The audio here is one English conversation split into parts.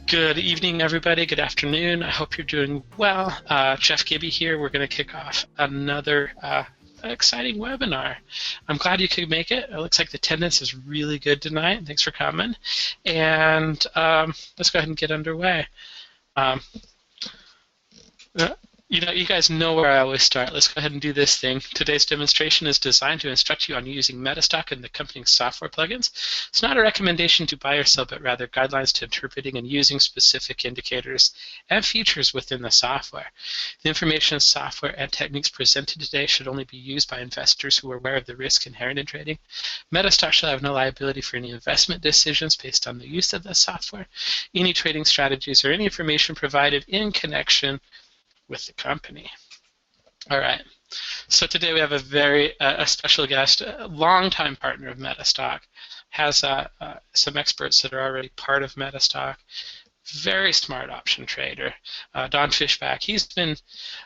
Good evening, everybody. Good afternoon. I hope you're doing well. Jeff Gibby here. We're going to kick off another exciting webinar. I'm glad you could make it. It looks like the attendance is really good tonight. Thanks for coming. And let's go ahead and get underway. Um, you guys know where I always start. Let's go ahead and do this thing. Today's demonstration is designed to instruct you on using MetaStock and the accompanying software plugins. It's not a recommendation to buy or sell, but rather guidelines to interpreting and using specific indicators and features within the software. The information, software, and techniques presented today should only be used by investors who are aware of the risk inherent in trading. MetaStock shall have no liability for any investment decisions based on the use of the software, any trading strategies, or any information provided in connection with the company. All right. So today we have a special guest, a longtime partner of MetaStock, has some experts that are already part of MetaStock. Very smart option trader, Don Fishback.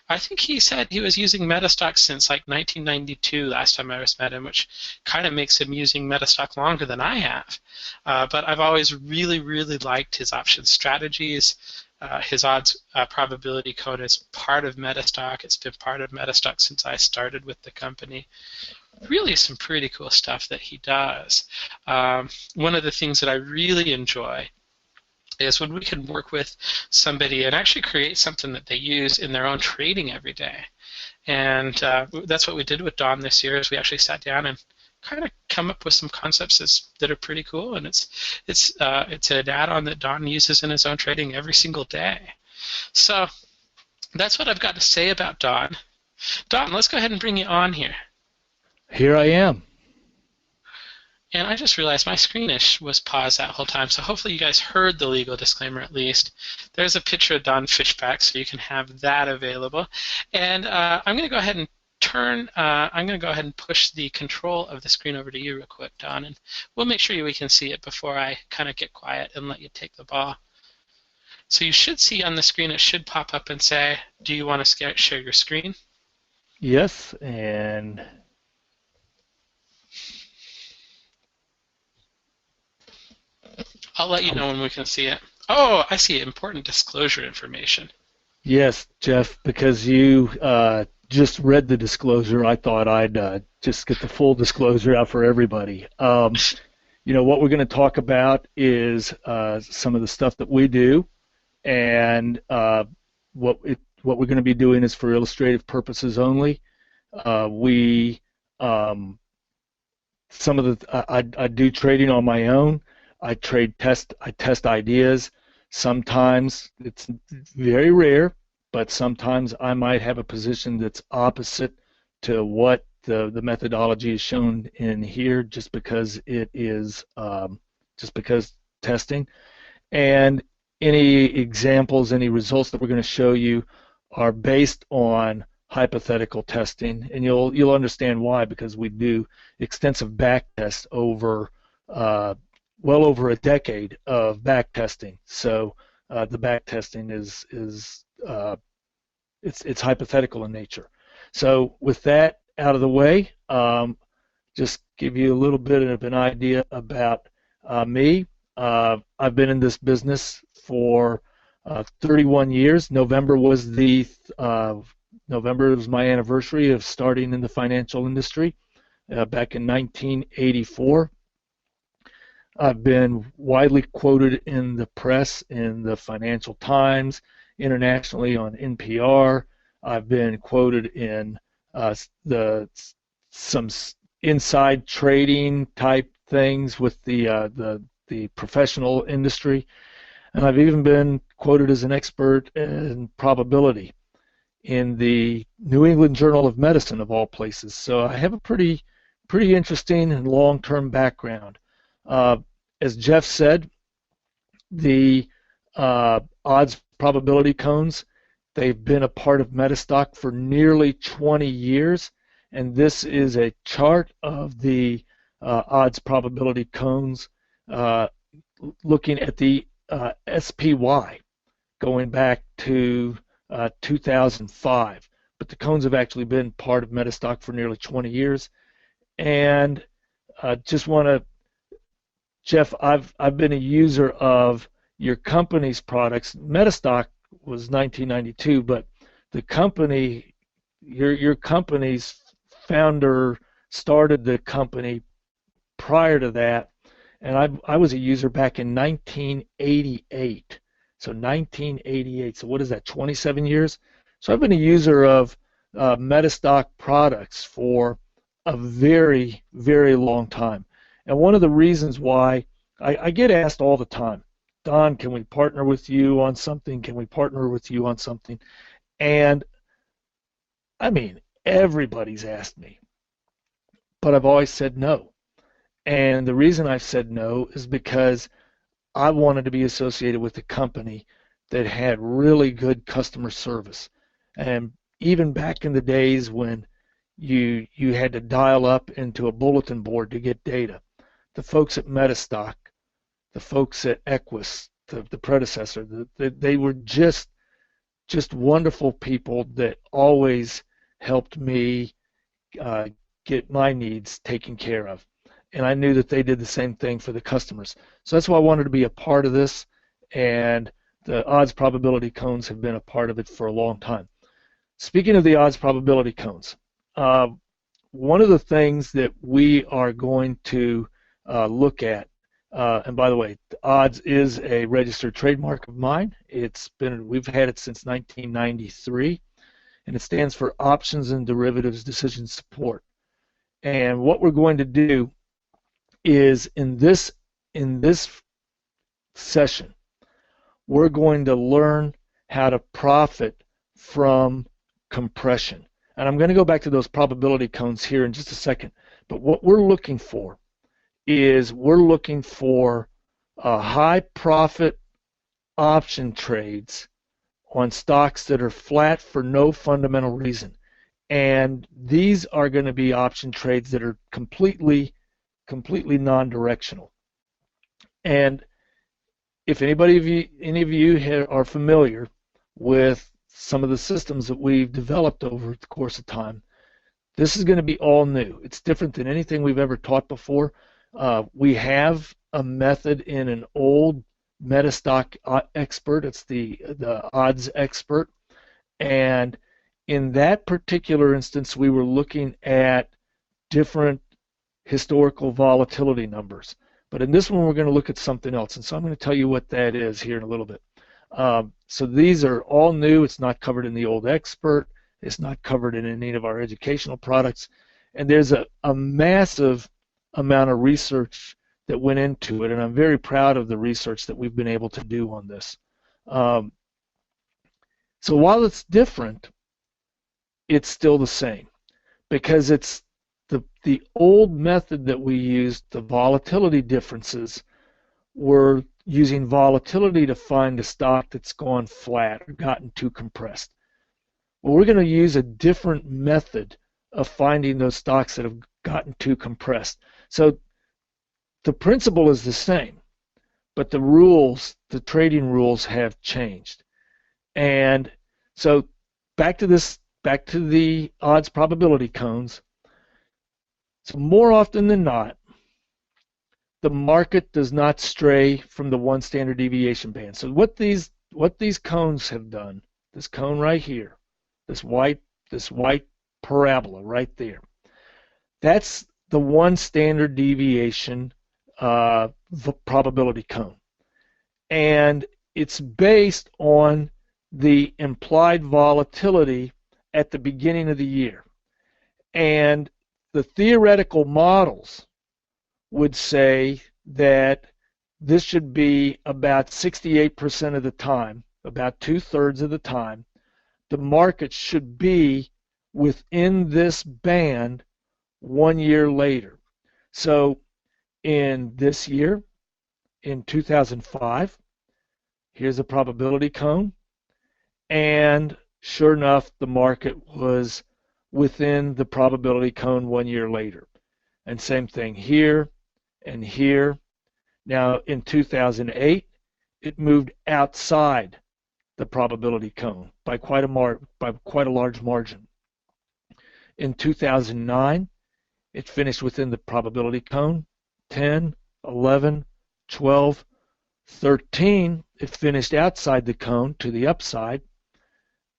I think he said he was using MetaStock since like 1992 last time I met him, which kind of makes him using MetaStock longer than I have. But I've always really, really liked his option strategies. His odds probability code is part of MetaStock. It's been part of MetaStock since I started with the company. Really some pretty cool stuff that he does. One of the things that I really enjoy is when we can work with somebody and actually create something that they use in their own trading every day. And that's what we did with Don this year, is we actually sat down and kind of come up with some concepts that are pretty cool, and it's an add-on that Don uses in his own trading every single day. So that's what I've got to say about Don. Don, let's go ahead and bring you on here. Here I am. And I just realized my screen was paused that whole time, so hopefully you guys heard the legal disclaimer at least. There's a picture of Don Fishback, so you can have that available. And I'm going to go ahead and I'm going to go ahead and push the control of the screen over to you real quick, Don, and we'll make sure we can see it before I kind of get quiet and let you take the ball. So you should see on the screen, it should pop up and say, do you want to share your screen? Yes, and I'll let you know when we can see it. Oh, I see important disclosure information. Yes, Jeff, because you just read the disclosure, I thought I'd just get the full disclosure out for everybody. What we're going to talk about is some of the stuff that we do, and what we're going to be doing is for illustrative purposes only. I do trading on my own. I test ideas. Sometimes it's very rare, but sometimes I might have a position that's opposite to what the methodology is shown in here, just because it is testing. And any examples, any results that we're going to show you are based on hypothetical testing, and you'll understand why, because we do extensive back tests over well over a decade of back testing. So the back testing is it's hypothetical in nature. So with that out of the way, just give you a little bit of an idea about me. I've been in this business for 31 years. November was my anniversary of starting in the financial industry back in 1984. I've been widely quoted in the press, in the Financial Times, internationally on NPR. I've been quoted in some inside trading type things with the professional industry, and I've even been quoted as an expert in probability in the New England Journal of Medicine, of all places. So I have a pretty interesting and long-term background. As Jeff said, the odds probability cones, they've been a part of MetaStock for nearly 20 years, and this is a chart of the odds probability cones looking at the SPY going back to 2005. But the cones have actually been part of MetaStock for nearly 20 years. And just want to, Jeff, I've been a user of your company's products. MetaStock was 1992, but the company, your company's founder started the company prior to that, and I was a user back in 1988. So 1988. So what is that? 27 years. So I've been a user of MetaStock products for a very, very long time. And one of the reasons why I get asked all the time, Don, can we partner with you on something? Can we partner with you on something? And I mean, everybody's asked me, but I've always said no. And the reason I've said no is because I wanted to be associated with a company that had really good customer service. And even back in the days when you had to dial up into a bulletin board to get data, the folks at MetaStock, the folks at Equus, the predecessor, they were just wonderful people that always helped me get my needs taken care of. And I knew that they did the same thing for the customers. So that's why I wanted to be a part of this, and the odds probability cones have been a part of it for a long time. Speaking of the odds probability cones, one of the things that we are going to look at, and by the way, odds is a registered trademark of mine. We've had it since 1993, and it stands for Options and Derivatives Decision Support. And what we're going to do is in this session, we're going to learn how to profit from compression. And I'm going to go back to those probability cones here in just a second. But what we're looking for is high profit option trades on stocks that are flat for no fundamental reason. And these are going to be option trades that are completely non-directional. And if any of you are familiar with some of the systems that we've developed over the course of time, this is going to be all new. It's different than anything we've ever taught before. We have a method in an old MetaStock expert. It's the odds expert. And in that particular instance, we were looking at different historical volatility numbers. But in this one, we're going to look at something else. And so I'm going to tell you what that is here in a little bit. So these are all new. It's not covered in the old expert. It's not covered in any of our educational products. And there's a massive amount of research that went into it. And I'm very proud of the research that we've been able to do on this. So while it's different, it's still the same, because it's the old method that we used, the volatility differences, were using volatility to find a stock that's gone flat or gotten too compressed. Well, we're going to use a different method of finding those stocks that have gotten too compressed. So the principle is the same, but the rules, the trading rules, have changed. And so back to the odds probability cones. So more often than not, the market does not stray from the one standard deviation band. So what these cones have done, this cone right here, this white parabola right there, that's the one standard deviation probability cone. And it's based on the implied volatility at the beginning of the year. And the theoretical models would say that this should be about 68% of the time, about 2/3 of the time, the market should be within this band 1 year later. So in this year, in 2005, here's a probability cone, and sure enough, the market was within the probability cone 1 year later. And same thing here and here. Now in 2008, it moved outside the probability cone by quite a large margin. In 2009, it finished within the probability cone, 10, 11, 12, 13, it finished outside the cone to the upside,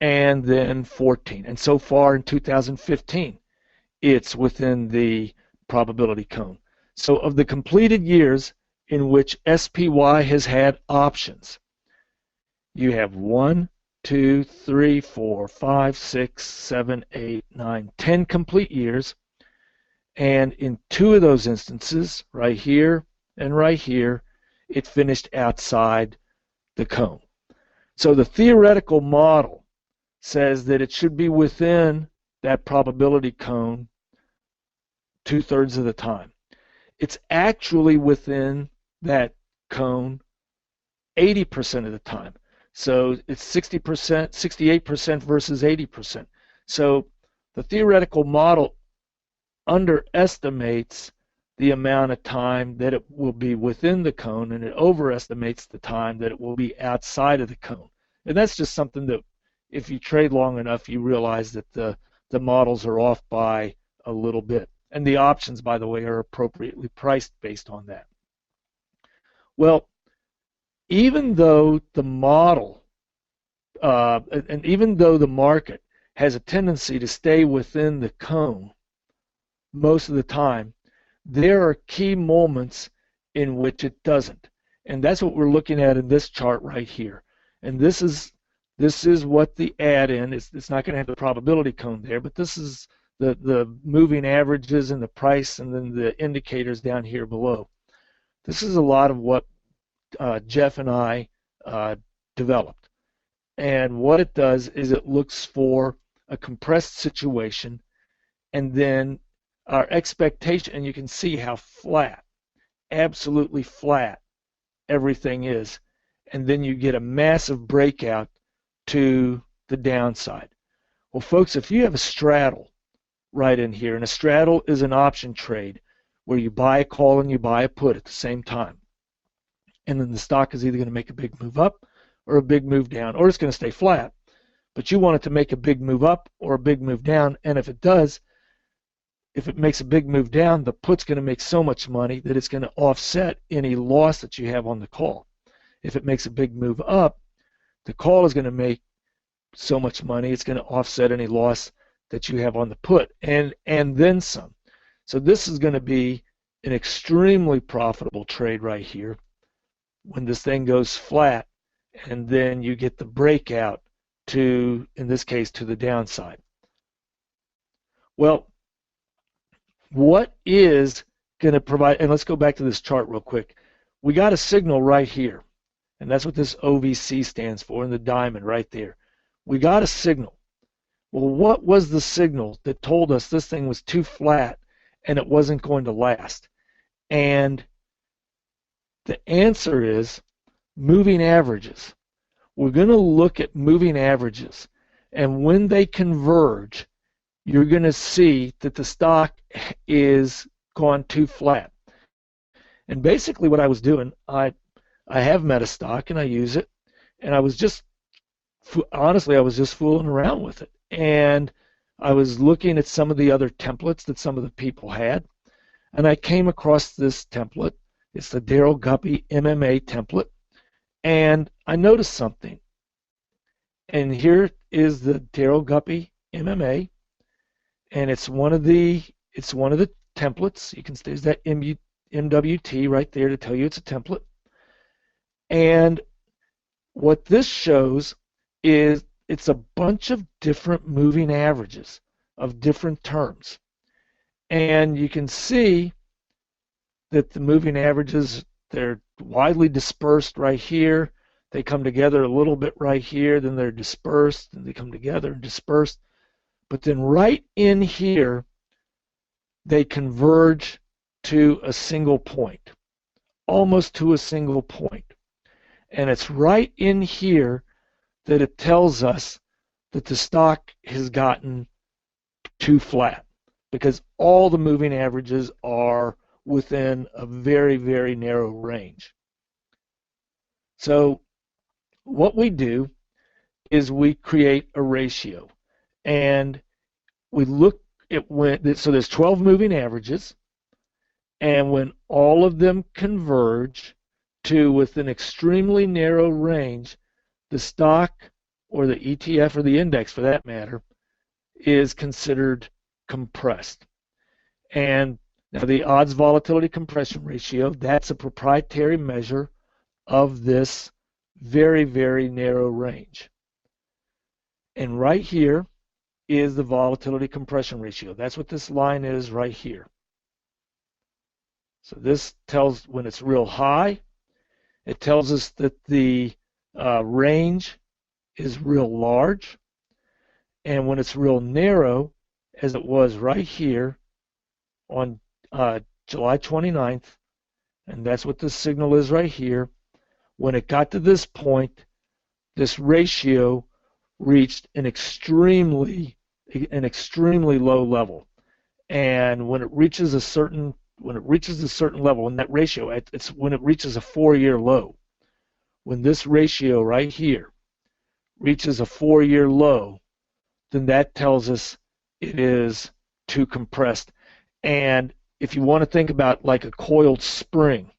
and then 14. And so far in 2015, it's within the probability cone. So of the completed years in which SPY has had options, you have 1, 2, 3, 4, 5, 6, 7, 8, 9, 10 complete years. And in 2 of those instances, right here and right here, it finished outside the cone. So the theoretical model says that it should be within that probability cone 2/3 of the time. It's actually within that cone 80% of the time. So it's 60%, 68% versus 80%. So the theoretical model underestimates the amount of time that it will be within the cone, and it overestimates the time that it will be outside of the cone. And that's just something that if you trade long enough, you realize that the models are off by a little bit. And the options, by the way, are appropriately priced based on that. Well, even though the model, and even though the market has a tendency to stay within the cone most of the time, there are key moments in which it doesn't. And that's what we're looking at in this chart right here. And this is what the add-in is. It's not going to have the probability cone there, but this is the moving averages and the price, and then the indicators down here below. This is a lot of what Jeff and I developed. And what it does is it looks for a compressed situation, and then our expectation, and you can see how flat, absolutely flat everything is. And then you get a massive breakout to the downside. Well, folks, if you have a straddle right in here, and a straddle is an option trade where you buy a call and you buy a put at the same time, and then the stock is either going to make a big move up or a big move down, or it's going to stay flat, but you want it to make a big move up or a big move down. And if it does, if it makes a big move down, the put's going to make so much money that it's going to offset any loss that you have on the call. If it makes a big move up, the call is going to make so much money, it's going to offset any loss that you have on the put, and then some. So this is going to be an extremely profitable trade right here when this thing goes flat, and then you get the breakout to, in this case, to the downside. Well, what is going to provide, and let's go back to this chart real quick. We got a signal right here, and that's what this OVC stands for, and the diamond right there. We got a signal. Well, what was the signal that told us this thing was too flat and it wasn't going to last? And the answer is moving averages. We're going to look at moving averages, and when they converge, you're going to see that the stock is gone too flat. And basically what I was doing, I have MetaStock and I use it, and I was just, honestly, I was just fooling around with it. And I was looking at some of the other templates that some of the people had, and I came across this template. It's the Daryl Guppy MMA template, and I noticed something. And here is the Daryl Guppy MMA, and it's one of the templates. You can see there's that MWT right there to tell you it's a template. And what this shows is it's a bunch of different moving averages of different terms. And you can see that the moving averages, they're widely dispersed right here. They come together a little bit right here, then they're dispersed, and they come together and dispersed. But then right in here, they converge to a single point, almost to a single point. And it's right in here that it tells us that the stock has gotten too flat, because all the moving averages are within a very, very narrow range. So what we do is we create a ratio, and we look at when, so there's 12 moving averages, and when all of them converge to within extremely narrow range, the stock or the ETF or the index for that matter is considered compressed. And now the odds volatility compression ratio, that's a proprietary measure of this very, very narrow range. And right here is the volatility compression ratio. That's what this line is right here. So this tells when it's real high, it tells us that the range is real large. And when it's real narrow, as it was right here on July 29th, and that's what the signal is right here, when it got to this point, this ratio reached an extremely low level. And when it reaches a certain level in that ratio, it's when it reaches a 4-year low. When this ratio right here reaches a 4-year low, then that tells us it is too compressed. And if you want to think about like a coiled spring,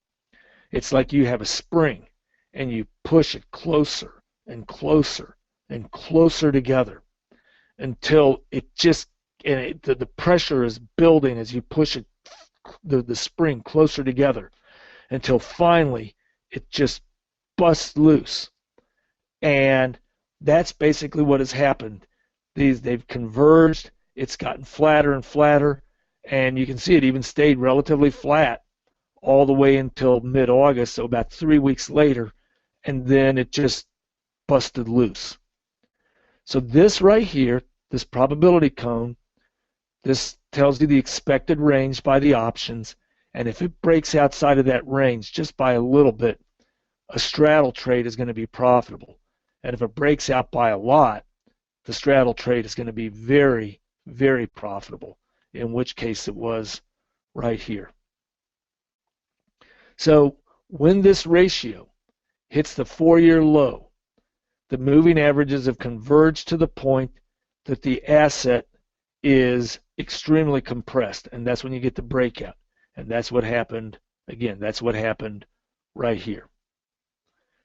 it's like you have a spring and you push it closer and closer and closer together until it just, the pressure is building as you push it, the spring closer together, until finally it just busts loose. And that's basically what has happened. They've converged, it's gotten flatter and flatter, and you can see it even stayed relatively flat all the way until mid-August, so about 3 weeks later, and then it just busted loose. So this right here, this probability cone, this tells you the expected range by the options, and if it breaks outside of that range just by a little bit, a straddle trade is going to be profitable. And if it breaks out by a lot, the straddle trade is going to be very, very profitable, in which case it was right here. So when this ratio hits the 4-year low, the moving averages have converged to the point that the asset is extremely compressed, and that's when you get the breakout. And that's what happened, again, that's what happened right here.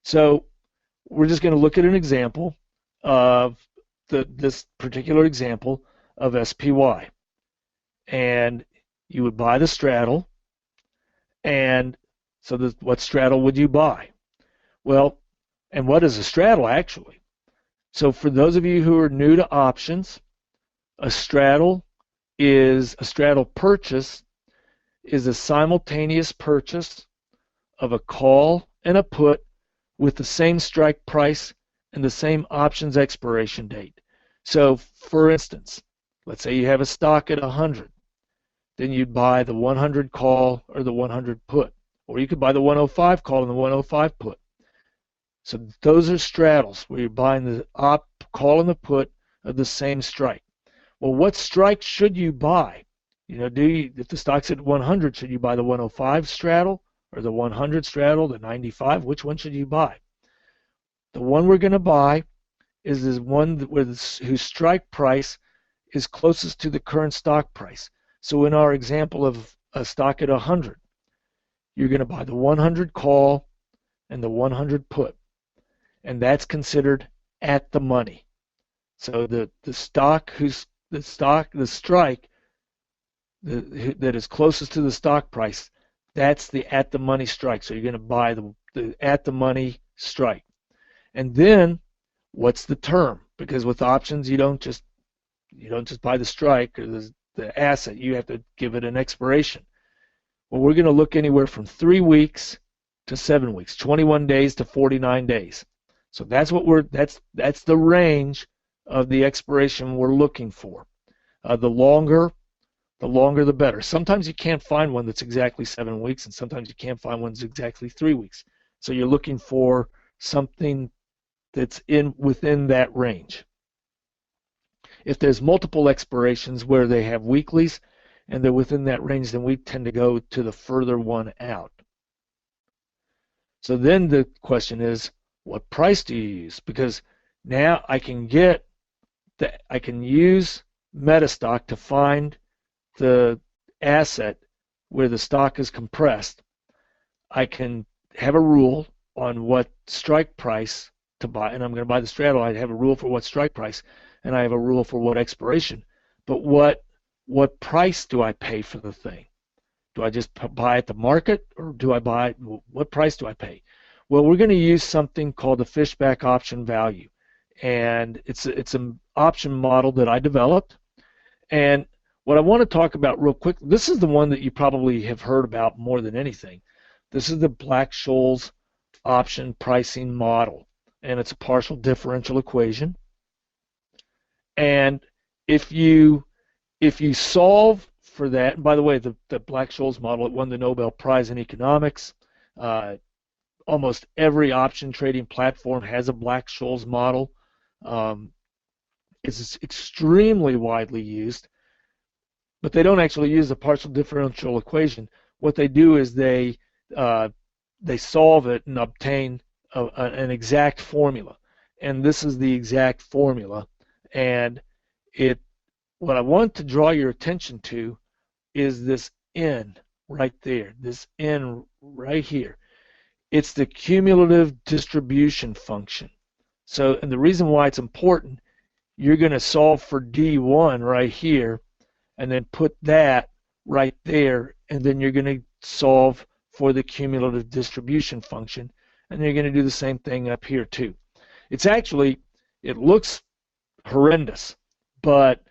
So we're just going to look at an example of this particular example of SPY. And you would buy the straddle, and so what straddle would you buy? Well, and what is a straddle actually? So for those of you who are new to options, a straddle purchase is a simultaneous purchase of a call and a put with the same strike price and the same options expiration date. So for instance, let's say you have a stock at 100, then you'd buy the 100 call or the 100 put, or you could buy the 105 call and the 105 put. So those are straddles where you're buying the call and the put of the same strike. Well, what strike should you buy? You know, if the stock's at 100, should you buy the 105 straddle or the 100 straddle, the 95? Which one should you buy? The one we're going to buy is this one whose strike price is closest to the current stock price. So in our example of a stock at 100, you're going to buy the 100 call and the 100 put, and that's considered at the money. So the strike that is closest to the stock price, that's the at the money strike. So you're going to buy the at the money strike. And then what's the term? Because with options you don't just buy the strike or the asset, you have to give it an expiration. Well, we're going to look anywhere from 3 weeks to 7 weeks, 21 days to 49 days. So that's the range of the expiration we're looking for. The longer the better. Sometimes you can't find one that's exactly 7 weeks, and sometimes you can't find one that's exactly 3 weeks. So you're looking for something that's within that range. If there's multiple expirations where they have weeklies and they're within that range, then we tend to go to the further one out. So then the question is, what price do you use? Because now I can use MetaStock to find the asset where the stock is compressed. I can have a rule on what strike price to buy, and I'm going to buy the straddle. I have a rule for what strike price, and I have a rule for what expiration. But what price do I pay for the thing? Do I just buy at the market, or do I buy? What price do I pay? Well, we're going to use something called the Fishback option value, and it's an option model that I developed. And what I want to talk about real quick, this is the one that you probably have heard about more than anything. This is the Black-Scholes option pricing model, and it's a partial differential equation. And if you solve for that, and by the way, the Black-Scholes model, it won the Nobel Prize in economics. Almost every option trading platform has a Black-Scholes model. It's extremely widely used, but they don't actually use the partial differential equation. What they do is they solve it and obtain an exact formula, and this is the exact formula. And what I want to draw your attention to is this N right there, this N right here. It's the cumulative distribution function. So, and the reason why it's important, you're going to solve for D1 right here, and then put that right there, and then you're going to solve for the cumulative distribution function, and you're going to do the same thing up here too. It looks horrendous, but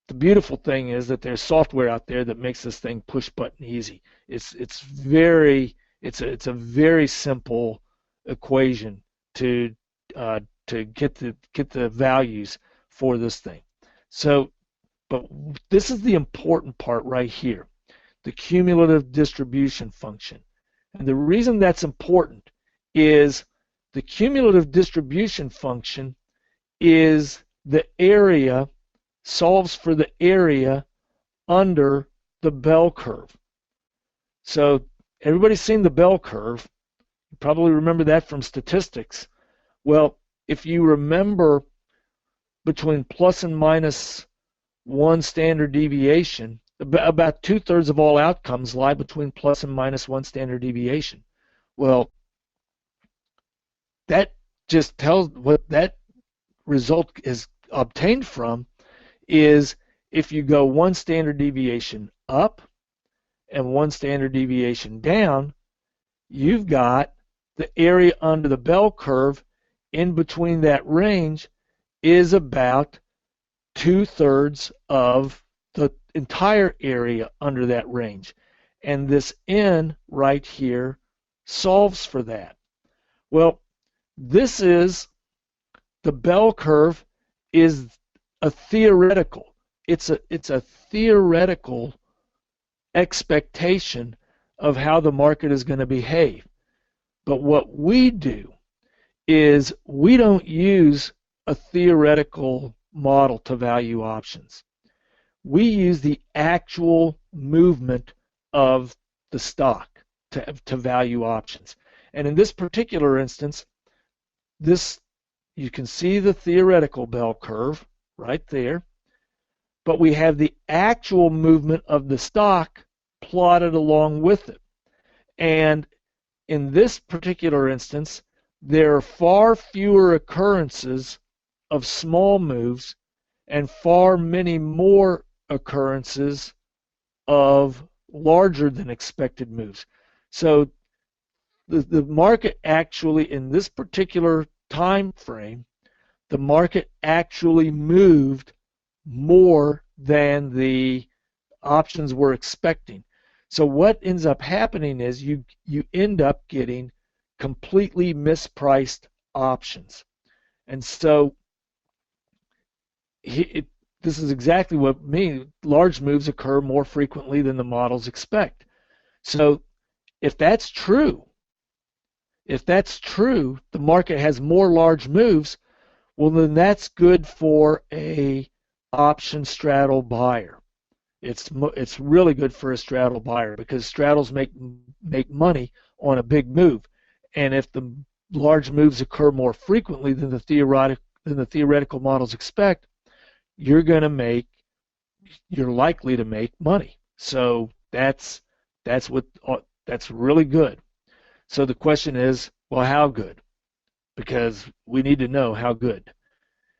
the beautiful thing is that there's software out there that makes this thing push button easy. It's a very simple equation to get the values for this thing. So, but this is the important part right here, the cumulative distribution function. And the reason that's important is the cumulative distribution function is the area, solves for the area under the bell curve. So everybody's seen the bell curve. You probably remember that from statistics. Well, if you remember between plus and minus 1 standard deviation, about 2/3 of all outcomes lie between plus and minus 1 standard deviation. Well, that just tells what that result is obtained from is if you go 1 standard deviation up and 1 standard deviation down, you've got the area under the bell curve in between that range is about 2/3 of the entire area under that range. And this N right here solves for that. Well, this is the bell curve is a theoretical. It's a theoretical expectation of how the market is going to behave. But what we do is we don't use a theoretical model to value options. We use the actual movement of the stock to value options. And in this particular instance, you can see the theoretical bell curve right there, but we have the actual movement of the stock plotted along with it. And in this particular instance, there are far fewer occurrences of small moves and far many more occurrences of larger than expected moves. So the market actually, in this particular time frame, the market actually moved more than the options were expecting. So what ends up happening is you end up getting completely mispriced options. And so this is exactly what means large moves occur more frequently than the models expect. So if that's true, the market has more large moves, well, then that's good for a option straddle buyer. It's really good for a straddle buyer because straddles make money on a big move. And if the large moves occur more frequently than the theoretical models expect, you're likely to make money. So that's really good. So the question is, well, how good? Because we need to know how good.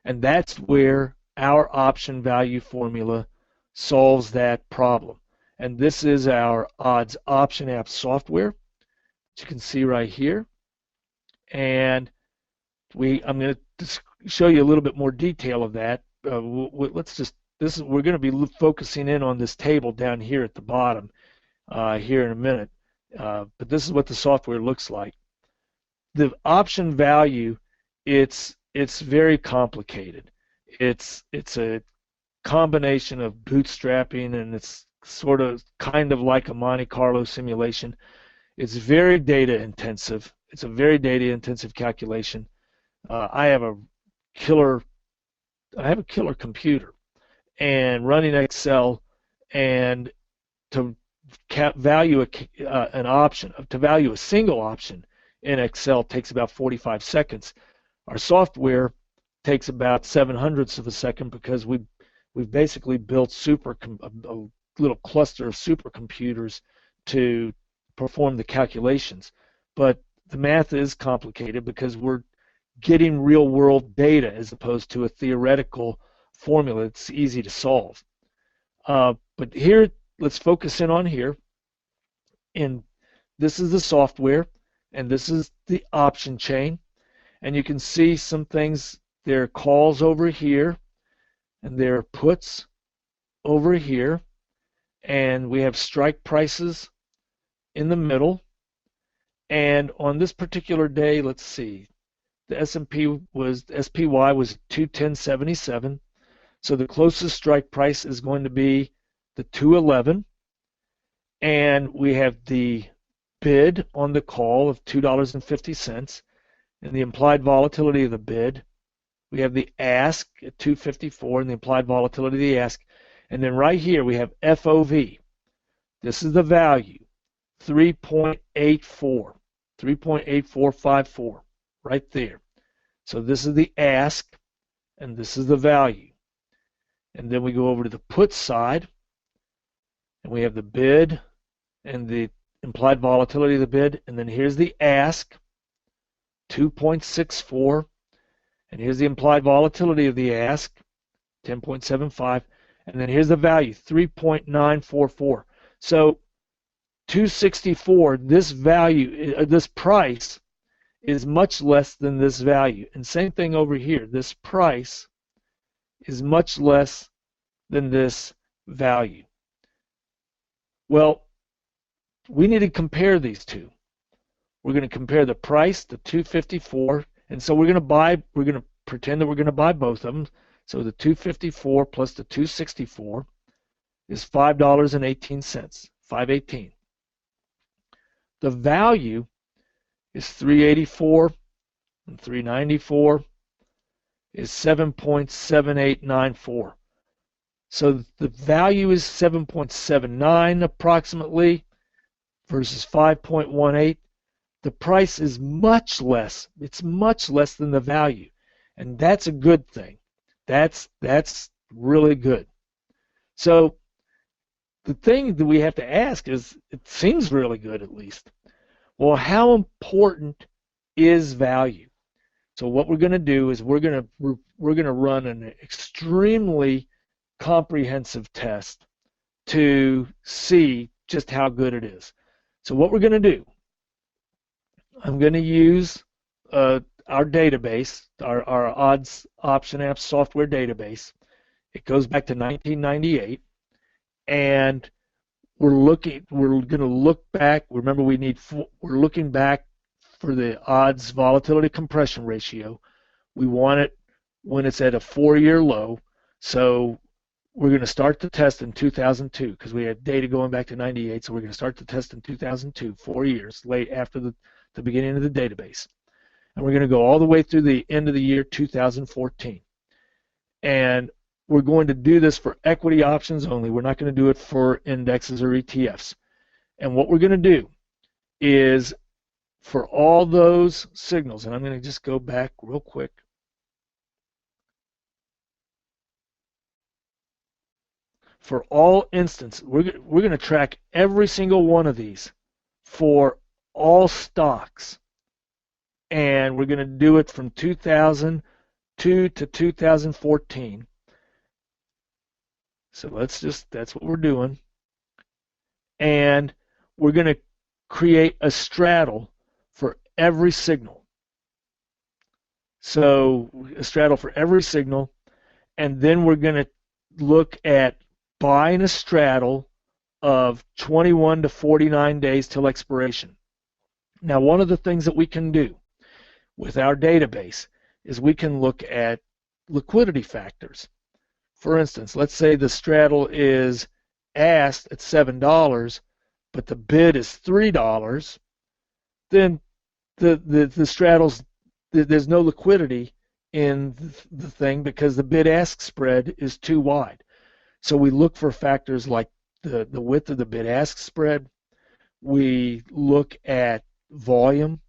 And that's where our option value formula solves that problem. And this is our odds option app software, which you can see right here. And I'm going to show you a little bit more detail of that. We're going to be focusing in on this table down here at the bottom here in a minute. But this is what the software looks like. The option value, it's very complicated. It's a combination of bootstrapping, and it's sort of kind of like a Monte Carlo simulation. It's very data intensive. It's a very data intensive calculation. I have a killer computer, and running Excel, and to value an option, to value a single option in Excel takes about 45 seconds. Our software takes about 7/100ths of a second because we've basically built a little cluster of supercomputers to perform the calculations. But the math is complicated because we're getting real world data as opposed to a theoretical formula that's easy to solve. But here, let's focus in on here. And this is the software, and this is the option chain. And you can see some things. There are calls over here, and there are puts over here. And we have strike prices in the middle. And on this particular day, let's see, the SPY was 210.77. So the closest strike price is going to be the 211. And we have the bid on the call of $2.50, and the implied volatility of the bid. We have the ask at 254 and the implied volatility of the ask. And then right here we have FOV. This is the value, 3.8454, right there. So this is the ask, and this is the value. And then we go over to the put side, and we have the bid and the implied volatility of the bid. And then here's the ask, 2.64. And here's the implied volatility of the ask, 10.75. And then here's the value, 3.944. So 264, this value, this price is much less than this value. And same thing over here. This price is much less than this value. Well, we need to compare these two. We're going to compare the price, the 254, and so we're going to pretend that we're going to buy both of them. So the 254 plus the 264 is $5.18, 518. The value is 384, and 394 is 7.7894. So the value is 7.79 approximately versus 5.18. The price is much less. It's much less than the value, and that's a good thing. That's really good. So the thing that we have to ask is, it seems really good at least. Well, how important is value? So what we're going to do is we're going to run an extremely comprehensive test to see just how good it is. So what we're going to do, I'm going to use our database, our odds option app software database. It goes back to 1998, and we're going to look back. Remember, we're looking back for the odds volatility compression ratio. We want it when it's at a 4-year low. So we're going to start the test in 2002 because we had data going back to 98. So we're going to start the test in 2002, 4 years late after the beginning of the database. And we're going to go all the way through the end of the year 2014. And we're going to do this for equity options only. We're not going to do it for indexes or ETFs. And what we're going to do is, for all those signals, and I'm going to just go back real quick. For all instances, we're going to track every single one of these for all stocks, and we're going to do it from 2002 to 2014. So that's what we're doing. And we're going to create a straddle for every signal. So a straddle for every signal, and then we're going to look at buying a straddle of 21 to 49 days till expiration. Now, one of the things that we can do with our database is we can look at liquidity factors. For instance, let's say the straddle is asked at $7, but the bid is $3, then the straddles, there's no liquidity in the thing because the bid-ask spread is too wide. So we look for factors like the width of the bid-ask spread. We look at volume,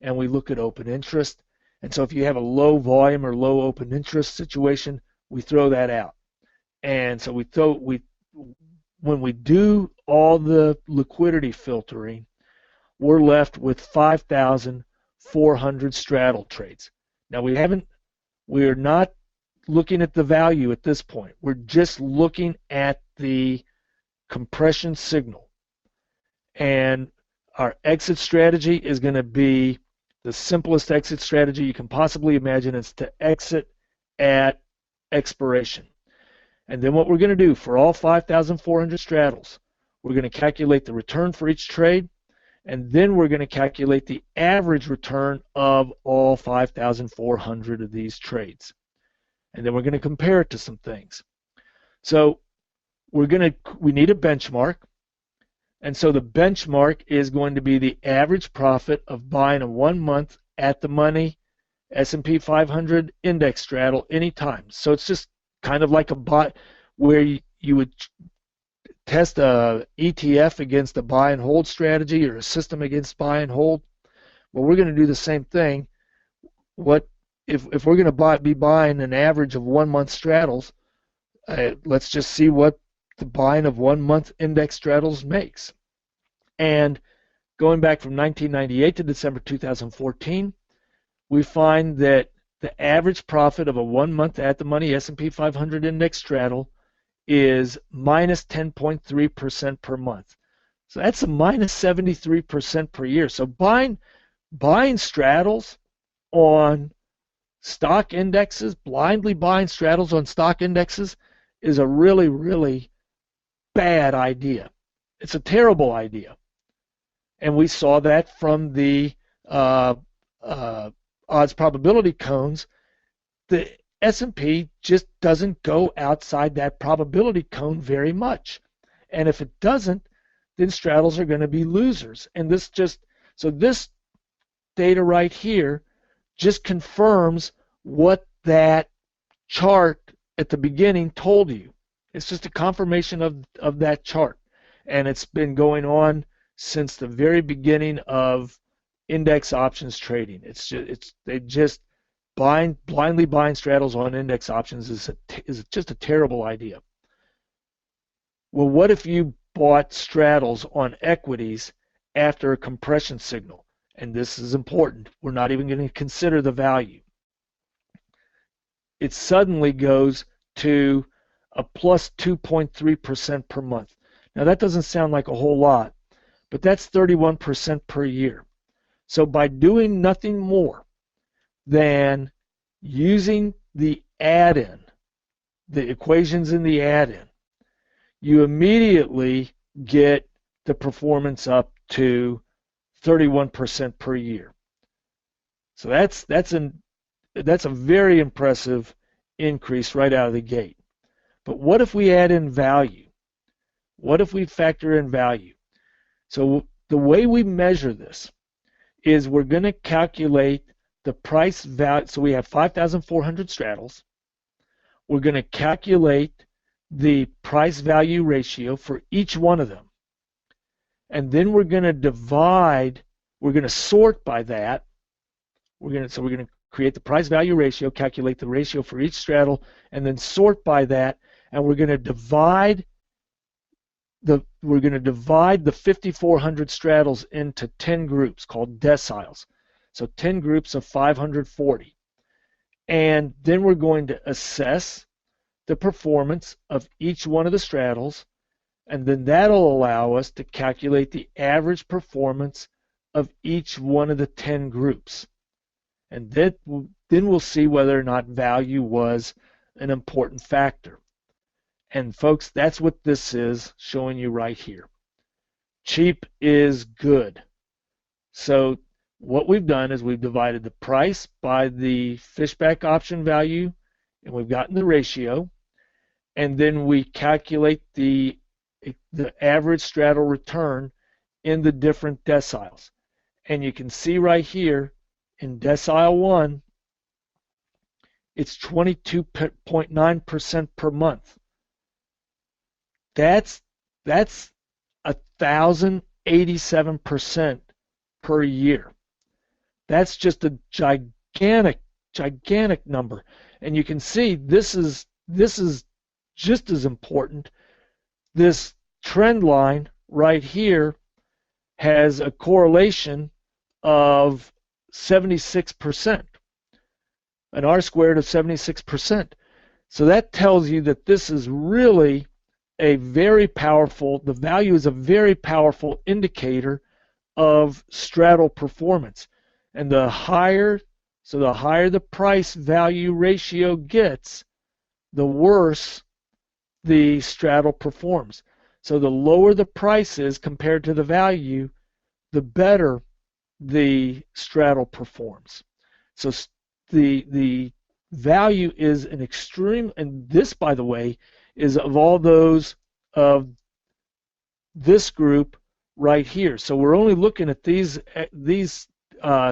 and we look at open interest. And so if you have a low volume or low open interest situation, we throw that out. And so when we do all the liquidity filtering, we're left with 5,400 straddle trades. Now we're not looking at the value at this point. We're just looking at the compression signal. And our exit strategy is going to be the simplest exit strategy you can possibly imagine. It's to exit at expiration. And then what we're going to do for all 5,400 straddles, we're going to calculate the return for each trade, and then we're going to calculate the average return of all 5,400 of these trades. And then we're going to compare it to some things. So we need a benchmark. And so the benchmark is going to be the average profit of buying a 1 month at the money S&P 500 index straddle anytime. So it's just kind of like a buy where you would test a ETF against a buy and hold strategy or a system against buy and hold. Well, we're going to do the same thing. What if we're going to be buying an average of 1 month straddles, let's just see what the buying of 1 month index straddles makes. And going back from 1998 to December 2014, we find that the average profit of a 1 month at the money S&P 500 index straddle is minus 10.3% per month. So that's a minus 73% per year. So buying straddles on stock indexes, blindly buying straddles on stock indexes, is a really, really bad idea. It's a terrible idea. And we saw that from the odds probability cones. The S&P just doesn't go outside that probability cone very much. And if it doesn't, then straddles are going to be losers. And this data right here just confirms what that chart at the beginning told you. It's just a confirmation of that chart. And it's been going on since the very beginning of index options trading. Blindly buying straddles on index options is just a terrible idea. Well, what if you bought straddles on equities after a compression signal? And this is important. We're not even going to consider the value. It suddenly goes to a plus 2.3% per month. Now that doesn't sound like a whole lot, but that's 31% per year. So by doing nothing more than using the add-in, the equations in the add-in, you immediately get the performance up to 31% per year. So that's a very impressive increase right out of the gate. But what if we add in value? What if we factor in value? So the way we measure this is we're going to calculate the price value. So we have 5,400 straddles. We're going to calculate the price value ratio for each one of them. And then we're going to sort by that. We're going to create the price value ratio, calculate the ratio for each straddle, and then sort by that. And we're going to divide we're going to divide the 5,400 straddles into 10 groups called deciles. So 10 groups of 540. And then we're going to assess the performance of each one of the straddles, and then that'll allow us to calculate the average performance of each one of the 10 groups. And then we'll see whether or not value was an important factor. And folks, that's what this is showing you right here. Cheap is good. So what we've done is we've divided the price by the Fishback option value, and we've gotten the ratio, and then we calculate the average straddle return in the different deciles. And you can see right here in decile 1, it's 22.9% per month. That's 1,087% per year. That's just a gigantic number. And you can see this is just as important. This trend line right here has a correlation of 76%, an R squared of 76%. So that tells you that this is really a very powerful, the value is a very powerful indicator of straddle performance. And the higher the price value ratio gets, the worse the straddle performs. So the lower the price is compared to the value, the better the straddle performs. So the value is an extreme, and this, by the way, is of all those of this group right here. So we're only looking at these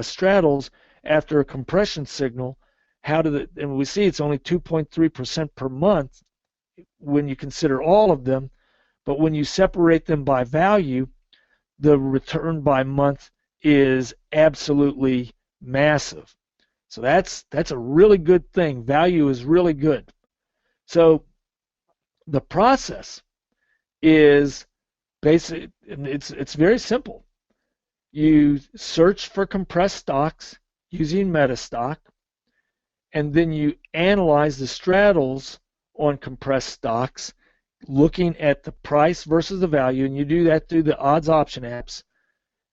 straddles after a compression signal. And we see it's only 2.3% per month when you consider all of them, but when you separate them by value, the return by month is absolutely massive. So that's a really good thing. Value is really good. So the process is basic, and it's very simple. You search for compressed stocks using MetaStock, and then you analyze the straddles on compressed stocks, looking at the price versus the value, and you do that through the odds option apps.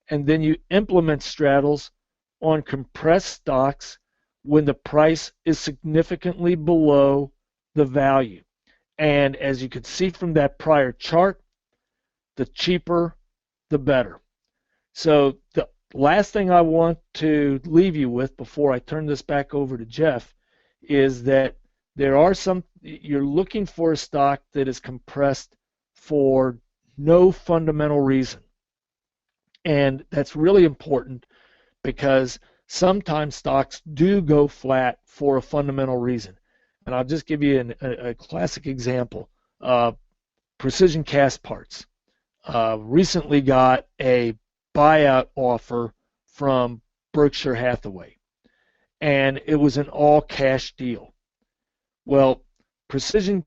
And then you implement straddles on compressed stocks when the price is significantly below the value. And as you could see from that prior chart, the cheaper, the better. So the last thing I want to leave you with before I turn this back over to Jeff is that you're looking for a stock that is compressed for no fundamental reason. And that's really important because sometimes stocks do go flat for a fundamental reason. And I'll just give you a classic example. Precision Cast Parts recently got a buyout offer from Berkshire Hathaway, and it was an all-cash deal. Well, Precision,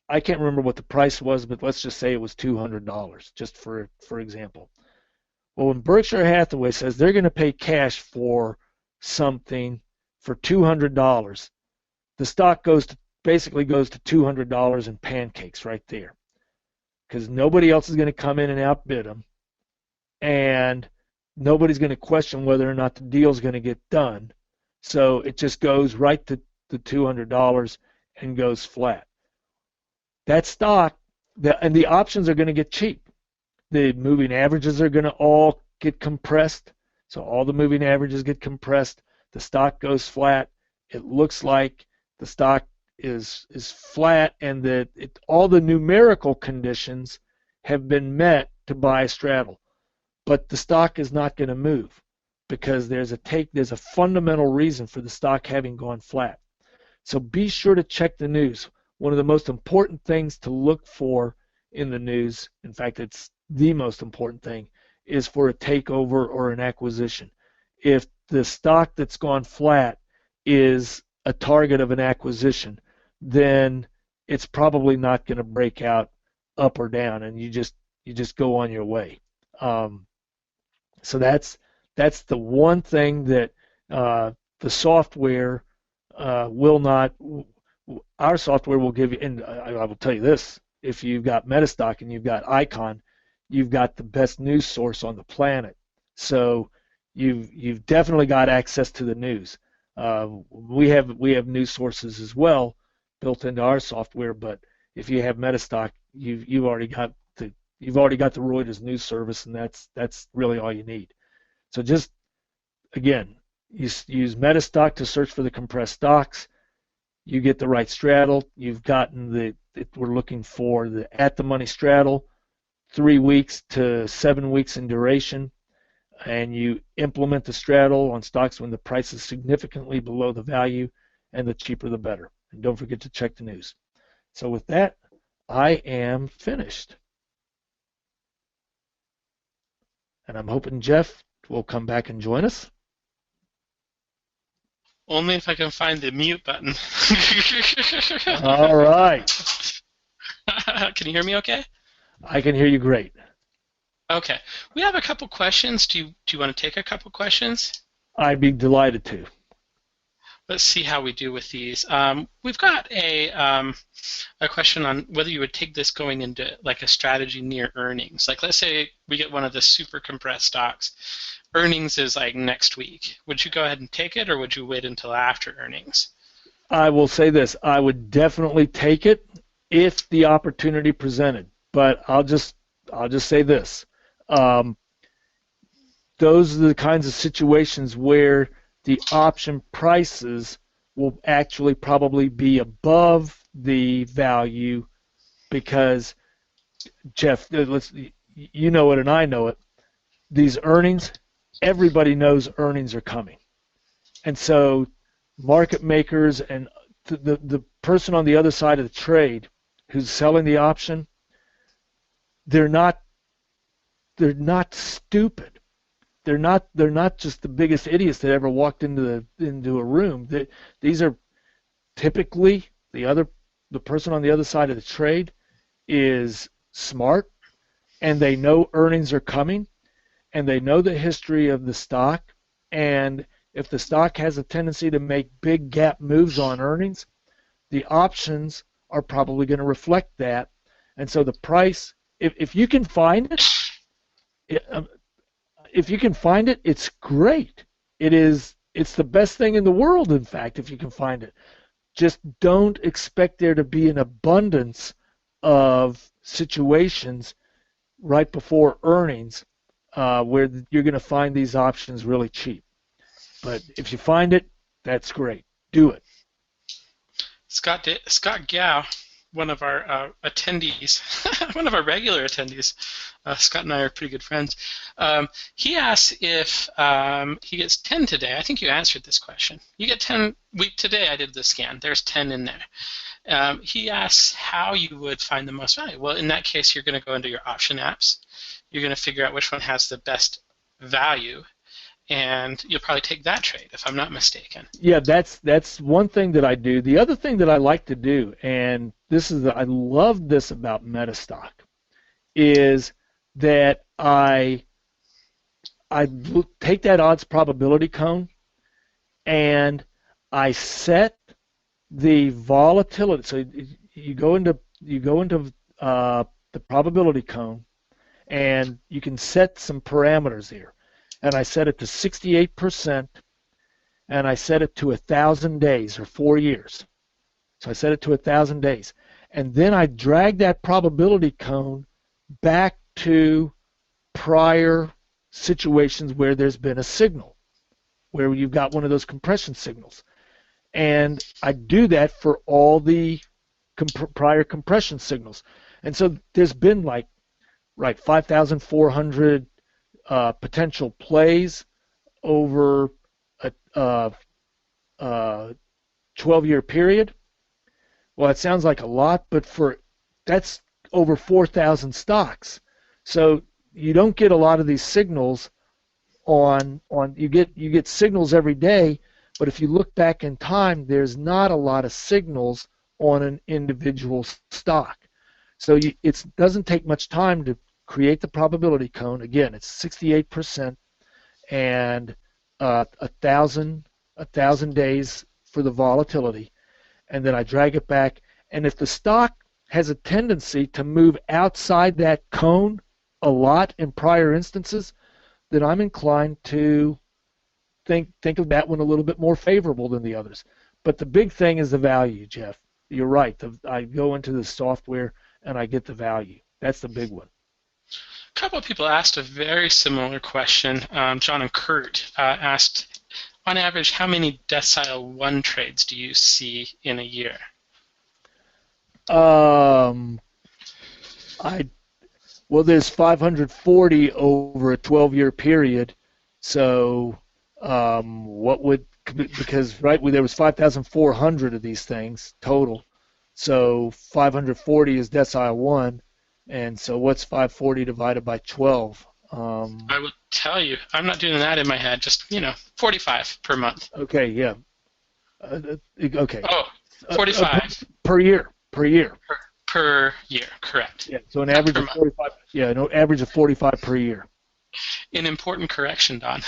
I can't remember what the price was, but let's just say it was $200, just for example. Well, when Berkshire Hathaway says they're going to pay cash for something for $200, the stock basically goes to $200 in pancakes right there, because nobody else is going to come in and outbid them, and nobody's going to question whether or not the deal is going to get done. So it just goes right to the $200 and goes flat. That stock, and the options are going to get cheap. The moving averages are going to all get compressed. So all the moving averages get compressed. The stock goes flat. It looks like the stock is flat, and all the numerical conditions have been met to buy a straddle. But the stock is not going to move because there's a fundamental reason for the stock having gone flat. So be sure to check the news. One of the most important things to look for in the news, in fact, it's the most important thing, is for a takeover or an acquisition. If the stock that's gone flat is a target of an acquisition, then it's probably not going to break out up or down, and you just you just go on your way. So that's the one thing that the software will not. Our software will give you, and I will tell you this: if you've got MetaStock and you've got Icon, you've got the best news source on the planet. So you've definitely got access to the news. We have news sources as well built into our software, but if you have MetaStock, you've already got the Reuters news service, and that's really all you need. So just again, use MetaStock to search for the compressed stocks. You get the right straddle. You've gotten we're looking for the at the money straddle, 3 weeks to 7 weeks in duration, and you implement the straddle on stocks when the price is significantly below the value, and the cheaper the better. And don't forget to check the news. So with that, I am finished. And I'm hoping Jeff will come back and join us. Only if I can find the mute button. All right. Can you hear me okay? I can hear you great. Okay. We have a couple questions. Do you want to take a couple questions? I'd be delighted to. Let's see how we do with these. We've got a question on whether you would take this going into like a strategy near earnings. Like let's say we get one of the super compressed stocks. Earnings is like next week. Would you go ahead and take it, or would you wait until after earnings? I will say this: I would definitely take it if the opportunity presented. But I'll just say this: those are the kinds of situations where the option prices will actually probably be above the value, because Jeff, you know it and I know it. These earnings. Everybody knows earnings are coming. And so market makers and the person on the other side of the trade who's selling the option, they're not stupid. They're not just the biggest idiots that ever walked into a room. These are typically the person on the other side of the trade is smart, and they know earnings are coming. And they know the history of the stock, and if the stock has a tendency to make big gap moves on earnings, the options are probably going to reflect that. And so the price, if you can find it, it's great. It's the best thing in the world, in fact, if you can find it. Just don't expect there to be an abundance of situations right before earnings where you're going to find these options really cheap. But if you find it, that's great. Do it. Scott Gao, one of our attendees, one of our regular attendees, Scott and I are pretty good friends, he asks if he gets 10 today. I think you answered this question. You get 10. Today I did the scan. There's 10 in there. He asks how you would find the most value. Well, in that case, you're going to go into your option apps. You're going to figure out which one has the best value, and you'll probably take that trade, if I'm not mistaken. Yeah, that's one thing that I do. The other thing that I like to do, and I love this about MetaStock, is that I take that odds probability cone and I set the volatility. So you go into the probability cone, and you can set some parameters here. And I set it to 68%, and I set it to 1,000 days or 4 years. So I set it to 1,000 days. And then I drag that probability cone back to prior situations where there's been a signal, where you've got one of those compression signals. And I do that for all the prior compression signals. And so there's been 5,400 potential plays over a 12-year period. Well, it sounds like a lot, but that's over 4,000 stocks. So you don't get a lot of these signals you get signals every day, but if you look back in time, there's not a lot of signals on an individual stock. So it doesn't take much time to create the probability cone. Again, it's 68% and 1,000 days for the volatility, and then I drag it back. And if the stock has a tendency to move outside that cone a lot in prior instances, then I'm inclined to think of that one a little bit more favorable than the others. But the big thing is the value, Jeff. You're right. I go into the software and I get the value. That's the big one. A couple of people asked a very similar question. John and Kurt asked, on average, how many decile 1 trades do you see in a year? Well, there's 540 over a 12-year period. So because there was 5,400 of these things total. So 540 is decile 1. And so what's 540 divided by 12? I will tell you. I'm not doing that in my head. Just, 45 per month. Okay, yeah. Okay. Oh, 45. Per year. Per year, correct. Yeah, so an average of 45. Yeah, an average of 45 per year. An important correction, Don.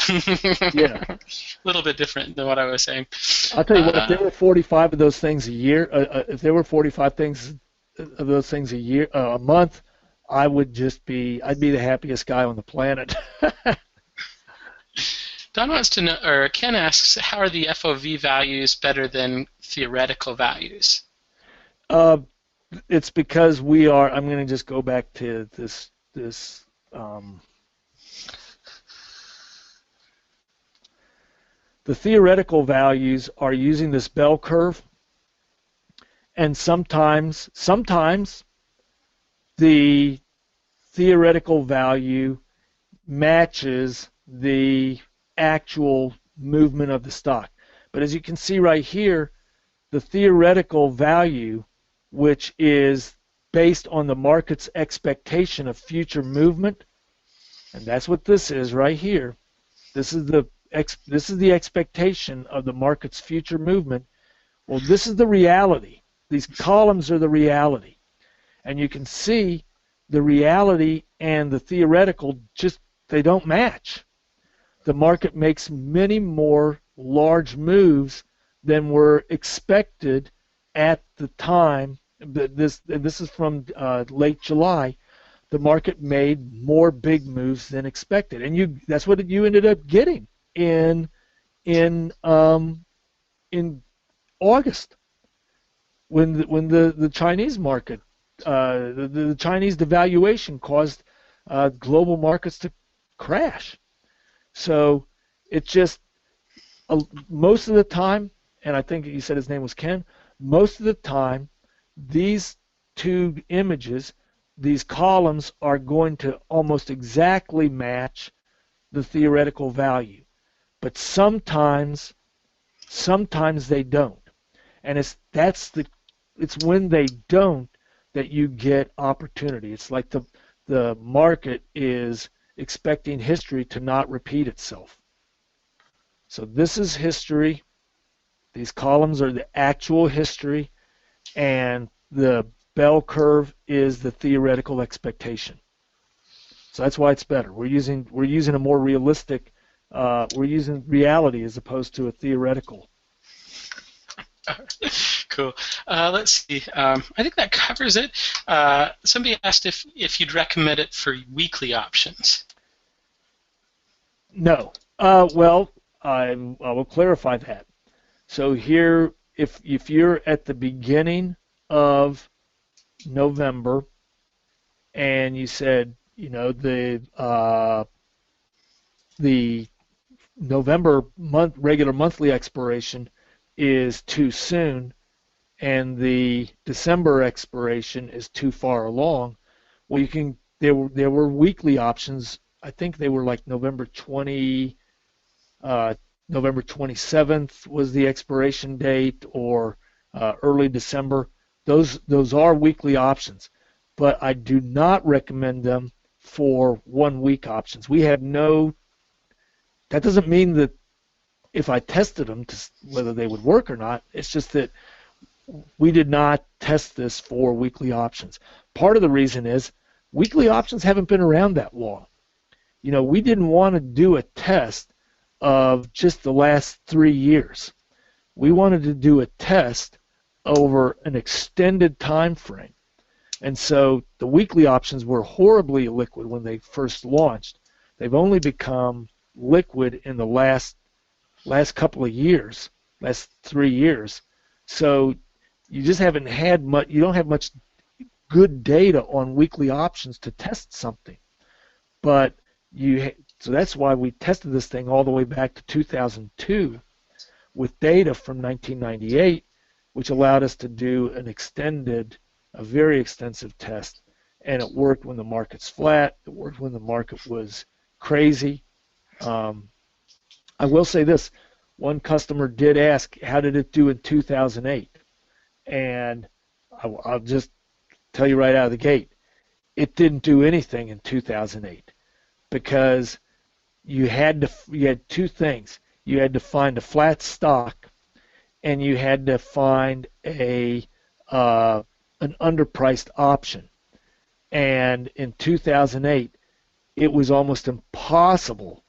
Yeah. A little bit different than what I was saying. I'll tell you what, if there were 45 of those things a year, if there were 45 things of those things a month, I'd be the happiest guy on the planet. Don wants to know, or Ken asks, how are the FOV values better than theoretical values? It's because I'm going to just go back to this the theoretical values are using this bell curve, and sometimes the theoretical value matches the actual movement of the stock. But as you can see right here, the theoretical value, which is based on the market's expectation of future movement, and that's what this is right here. This is the expectation of the market's future movement. Well, this is the reality. These columns are the reality. And you can see the reality and the theoretical they don't match. The market makes many more large moves than were expected at the time. This is from late July. The market made more big moves than expected, and that's what you ended up getting in August when the Chinese market, the Chinese devaluation caused global markets to crash. So it just most of the time, and I think you said his name was Ken, most of the time these two images, these columns, are going to almost exactly match the theoretical value. But sometimes they don't. And it's when they don't that you get opportunity. It's like the market is expecting history to not repeat itself. So this is history. These columns are the actual history, and the bell curve is the theoretical expectation. So that's why it's better. We're using a more realistic. We're using reality as opposed to a theoretical. Cool. Let's see. I think that covers it. Somebody asked if you'd recommend it for weekly options. No. Well, I will clarify that. So here, if you're at the beginning of November and you said, the November regular monthly expiration is too soon and the December expiration is too far along, well, there were weekly options. I think they were like November 27th was the expiration date, or early December. Those are weekly options, but I do not recommend them for 1 week options. That doesn't mean that if I tested them whether they would work or not. It's just that we did not test this for weekly options. Part of the reason is Weekly options haven't been around that long. We didn't want to do a test of just the last 3 years. We wanted to do a test over an extended time frame. And so the weekly options were horribly illiquid when they first launched. They've only become liquid in the last couple of years, last 3 years. So you just haven't had much. You don't have much good data on weekly options to test something. But so that's why we tested this thing all the way back to 2002 with data from 1998, which allowed us to do a very extensive test, and it worked when the market's flat. It worked when the market was crazy. I will say this: one customer did ask, "How did it do in 2008?" And I'll just tell you right out of the gate, it didn't do anything in 2008 because you had two things. You had to find a flat stock, and you had to find an underpriced option. And in 2008, it was almost impossible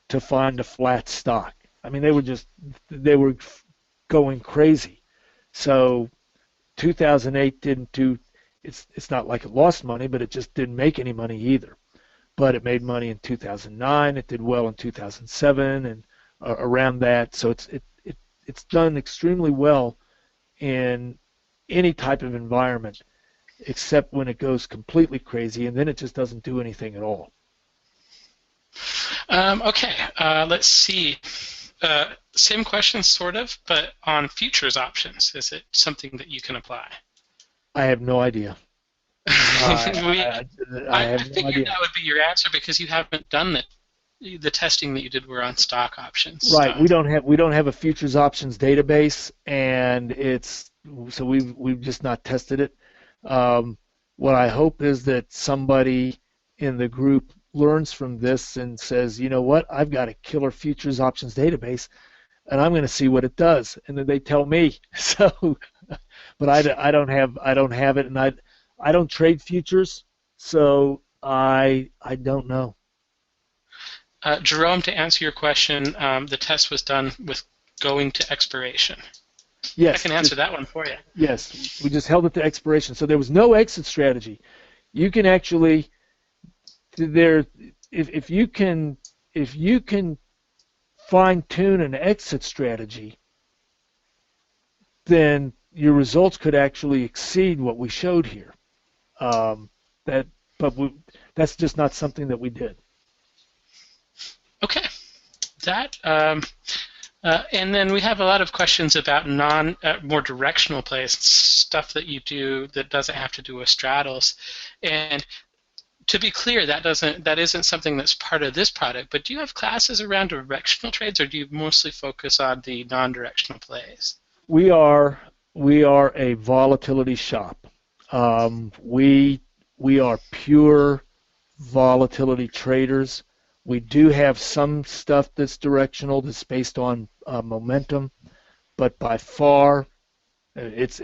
to find a flat stock. I mean, they were going crazy. So 2008 didn't do. It's not like it lost money, but it just didn't make any money either. But it made money in 2009. It did well in 2007 and around that. So it's done extremely well in any type of environment, except when it goes completely crazy, and then it just doesn't do anything at all. Okay, let's see. Same question, sort of, but on futures options. Is it something that you can apply? I have no idea. I figured that would be your answer because you haven't done it. The testing that you did were on stock options. Right. We don't have a futures options database, and so we've just not tested it. What I hope is that somebody in the group learns from this and says, you know what, I've got a killer futures options database, and I'm going to see what it does, and then they tell me. So, but I don't have it, and I don't trade futures, so I don't know. Jerome, to answer your question, the test was done with going to expiration. Yes. I can answer that one for you. Yes, we just held it to expiration, so there was no exit strategy. You can actually if you can fine-tune an exit strategy, then your results could actually exceed what we showed here. That's just not something that we did. Okay. And then we have a lot of questions about more directional plays, stuff that you do that doesn't have to do with straddles. And to be clear, that isn't something that's part of this product, but do you have classes around directional trades, or do you mostly focus on the non-directional plays? We are a volatility shop. We are pure volatility traders. We do have some stuff that's directional, that's based on momentum, but by far, it's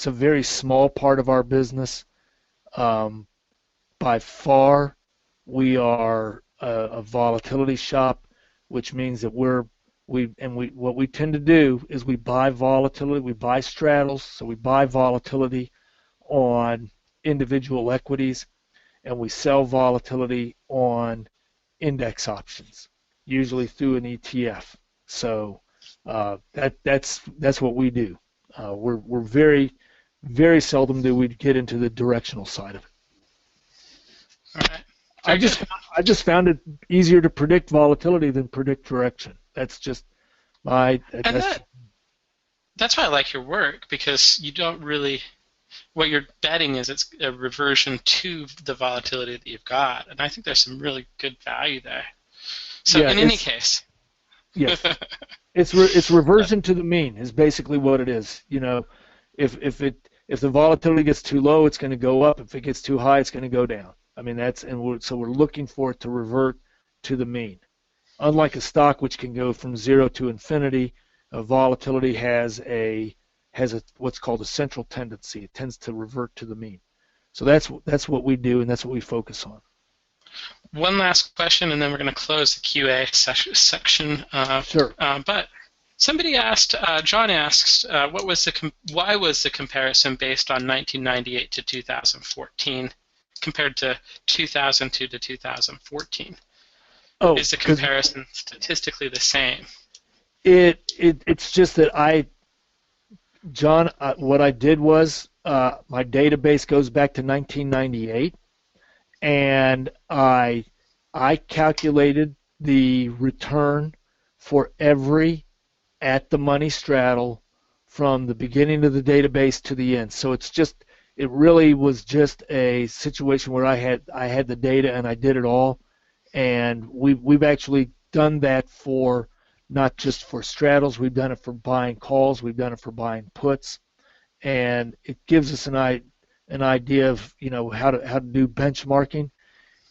a very small part of our business. By far, we are a volatility shop, which means that what we tend to do is we buy volatility, we buy straddles, so we buy volatility on individual equities, and we sell volatility on index options, usually through an ETF. So that's what we do. We're very, very seldom do we get into the directional side of it. All right. I just found it easier to predict volatility than predict direction. That's just my. That's why I like your work, because you don't really. What you're betting is it's a reversion to the volatility that you've got, and I think there's some really good value there. So in any case. Yes. It's reversion to the mean is basically what it is. If the volatility gets too low, it's going to go up. If it gets too high, it's going to go down. I mean, so we're looking for it to revert to the mean. Unlike a stock, which can go from 0 to infinity, volatility has what's called a central tendency. It tends to revert to the mean. So that's what we do, and that's what we focus on. One last question, and then we're going to close the QA section. Sure. But somebody asked, John asks, why was the comparison based on 1998 to 2014 compared to 2002 to 2014? Oh, is the comparison statistically the same? It's just that John, what I did was my database goes back to 1998, and I calculated the return for every at-the-money straddle from the beginning of the database to the end. So it really was just a situation where I had the data and I did it all, and we've actually done that for not just for straddles. We've done it for buying calls. We've done it for buying puts, and it gives us an idea of how to do benchmarking.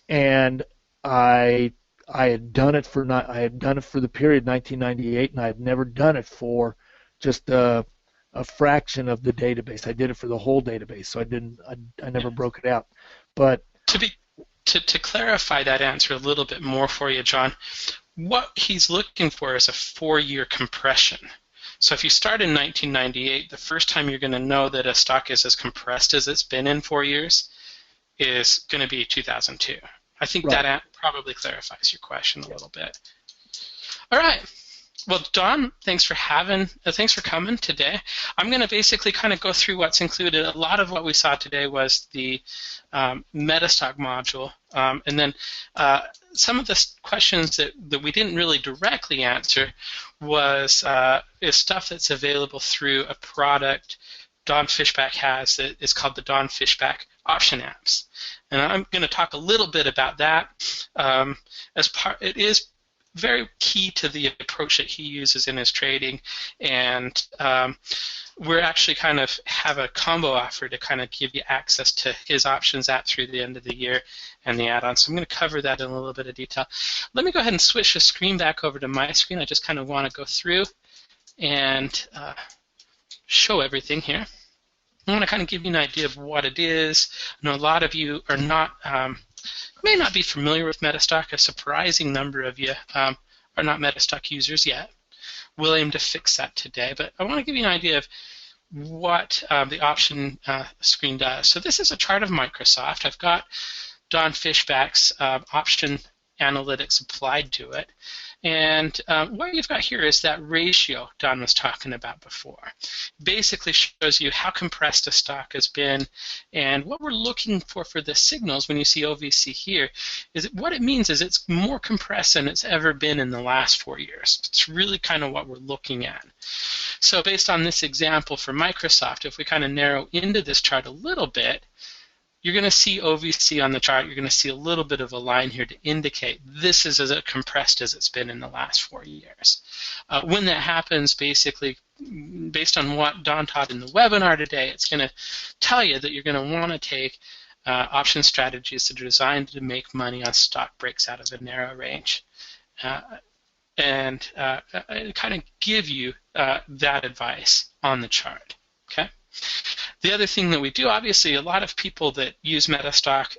And I had done it for the period 1998, and I had never done it for just a fraction of the database. I did it for the whole database, so I never broke it out. But to clarify that answer a little bit more for you, John, what he's looking for is a 4-year compression. So if you start in 1998, the first time you're going to know that a stock is as compressed as it's been in 4 years is going to be 2002. I think right. That probably clarifies your question a little bit. All right. Well, Don, thanks for coming today. I'm going to basically kind of go through what's included. A lot of what we saw today was the MetaStock module, and then some of the questions that we didn't really directly answer is stuff that's available through a product Don Fishback has that is called the Don Fishback Option Apps. And I'm going to talk a little bit about that. It is very key to the approach that he uses in his trading, and we're actually kind of have a combo offer to kind of give you access to his options app through the end of the year and the add-on. So I'm going to cover that in a little bit of detail. Let me go ahead and switch the screen back over to my screen. I just kind of want to go through and show everything here. I want to kind of give you an idea of what it is. I know a lot of you are may not be familiar with MetaStock. A surprising number of you are not MetaStock users yet. We'll aim to fix that today, but I want to give you an idea of what the option screen does. So this is a chart of Microsoft. I've got Don Fishback's option analytics applied to it. And what you've got here is that ratio Don was talking about before. Basically shows you how compressed a stock has been, and what we're looking for the signals when you see OVC here is what it means is it's more compressed than it's ever been in the last 4 years. It's really kind of what we're looking at. So based on this example for Microsoft, if we kind of narrow into this chart a little bit, you're going to see OVC on the chart. You're going to see a little bit of a line here to indicate this is as compressed as it's been in the last 4 years. When that happens, basically, based on what Don taught in the webinar today, it's going to tell you that you're going to want to take option strategies that are designed to make money on stock breaks out of a narrow range. And kind of give you that advice on the chart. Okay. The other thing that we do, obviously, a lot of people that use MetaStock,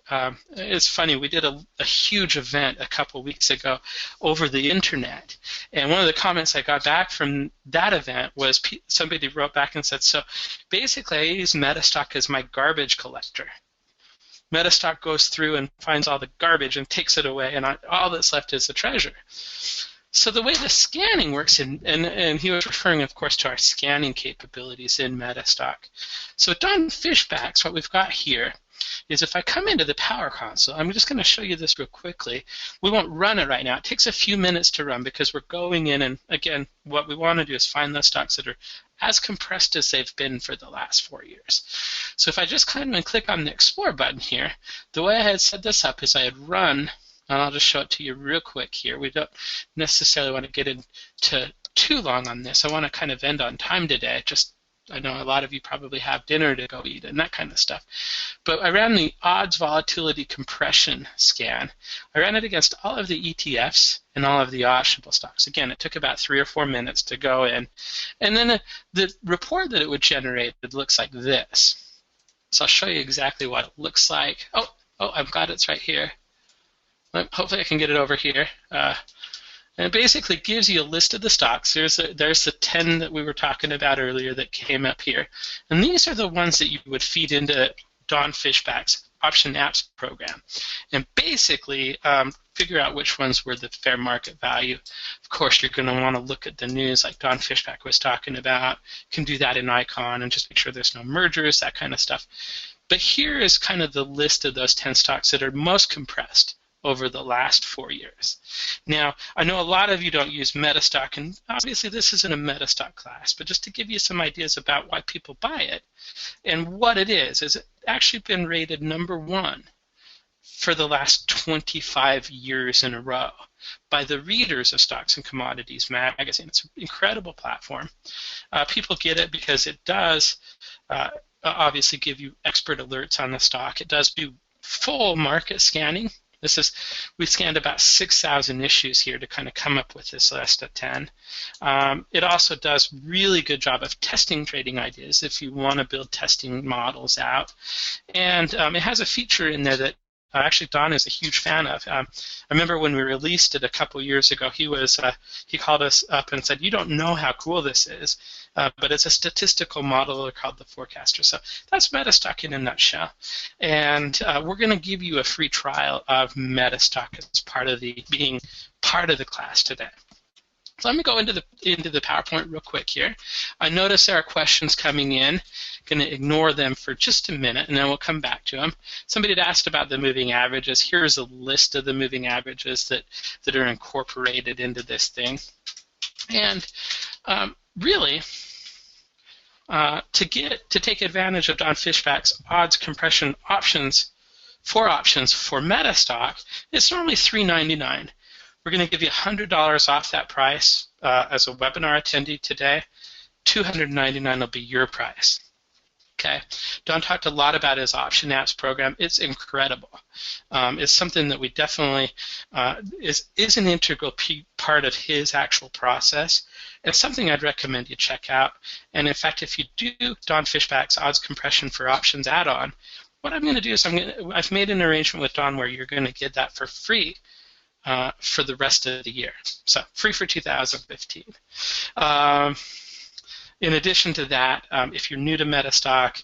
it's funny, we did a huge event a couple weeks ago over the internet, and one of the comments I got back from that event was somebody wrote back and said, so basically I use MetaStock as my garbage collector. MetaStock goes through and finds all the garbage and takes it away, and all that's left is the treasure. So the way the scanning works, and he was referring, of course, to our scanning capabilities in MetaStock. So Don Fishback's, what we've got here is if I come into the Power Console, I'm just going to show you this real quickly. We won't run it right now. It takes a few minutes to run because we're going in, and again, what we want to do is find those stocks that are as compressed as they've been for the last 4 years. So if I just kind of click on the Explore button here, the way I had set this up is I had run, and I'll just show it to you real quick here. We don't necessarily want to get into too long on this. I want to kind of end on time today. I know a lot of you probably have dinner to go eat and that kind of stuff. But I ran the odds volatility compression scan. I ran it against all of the ETFs and all of the optionable stocks. Again, it took about 3 or 4 minutes to go in. And then the report that it would generate, it looks like this. So I'll show you exactly what it looks like. Oh, I've got it's right here. Hopefully I can get it over here. And it basically gives you a list of the stocks. There's the 10 that we were talking about earlier that came up here. And these are the ones that you would feed into Don Fishback's option apps program. And basically figure out which ones were the fair market value. Of course, you're going to want to look at the news like Don Fishback was talking about. You can do that in Icon and just make sure there's no mergers, that kind of stuff. But here is kind of the list of those 10 stocks that are most compressed over the last 4 years. Now, I know a lot of you don't use MetaStock, and obviously this isn't a MetaStock class, but just to give you some ideas about why people buy it and what it is it's actually been rated #1 for the last 25 years in a row by the readers of Stocks and Commodities magazine. It's an incredible platform. People get it because it does obviously give you expert alerts on the stock. It does do full market scanning. We've scanned about 6,000 issues here to kind of come up with this list of 10. It also does really good job of testing trading ideas if you want to build testing models out. And it has a feature in there that actually Don is a huge fan of. I remember when we released it a couple years ago, he called us up and said, "You don't know how cool this is, but it's a statistical model called the Forecaster." So that's MetaStock in a nutshell. And we're going to give you a free trial of MetaStock as being part of the class today. So let me go into the PowerPoint real quick here. I notice there are questions coming in. Going to ignore them for just a minute, and then we'll come back to them. Somebody had asked about the moving averages. Here's a list of the moving averages that are incorporated into this thing. And really, to take advantage of Don Fishback's odds compression options for MetaStock, it's normally $3.99. We're going to give you $100 off that price as a webinar attendee today. $299 will be your price. Okay. Don talked a lot about his option apps program. It's incredible. It's something that we definitely is an integral part of his actual process. It's something I'd recommend you check out. And in fact, if you do Don Fishback's odds compression for options add-on, what I'm going to do is I've made an arrangement with Don where you're going to get that for free for the rest of the year. So free for 2015. In addition to that, if you're new to MetaStock,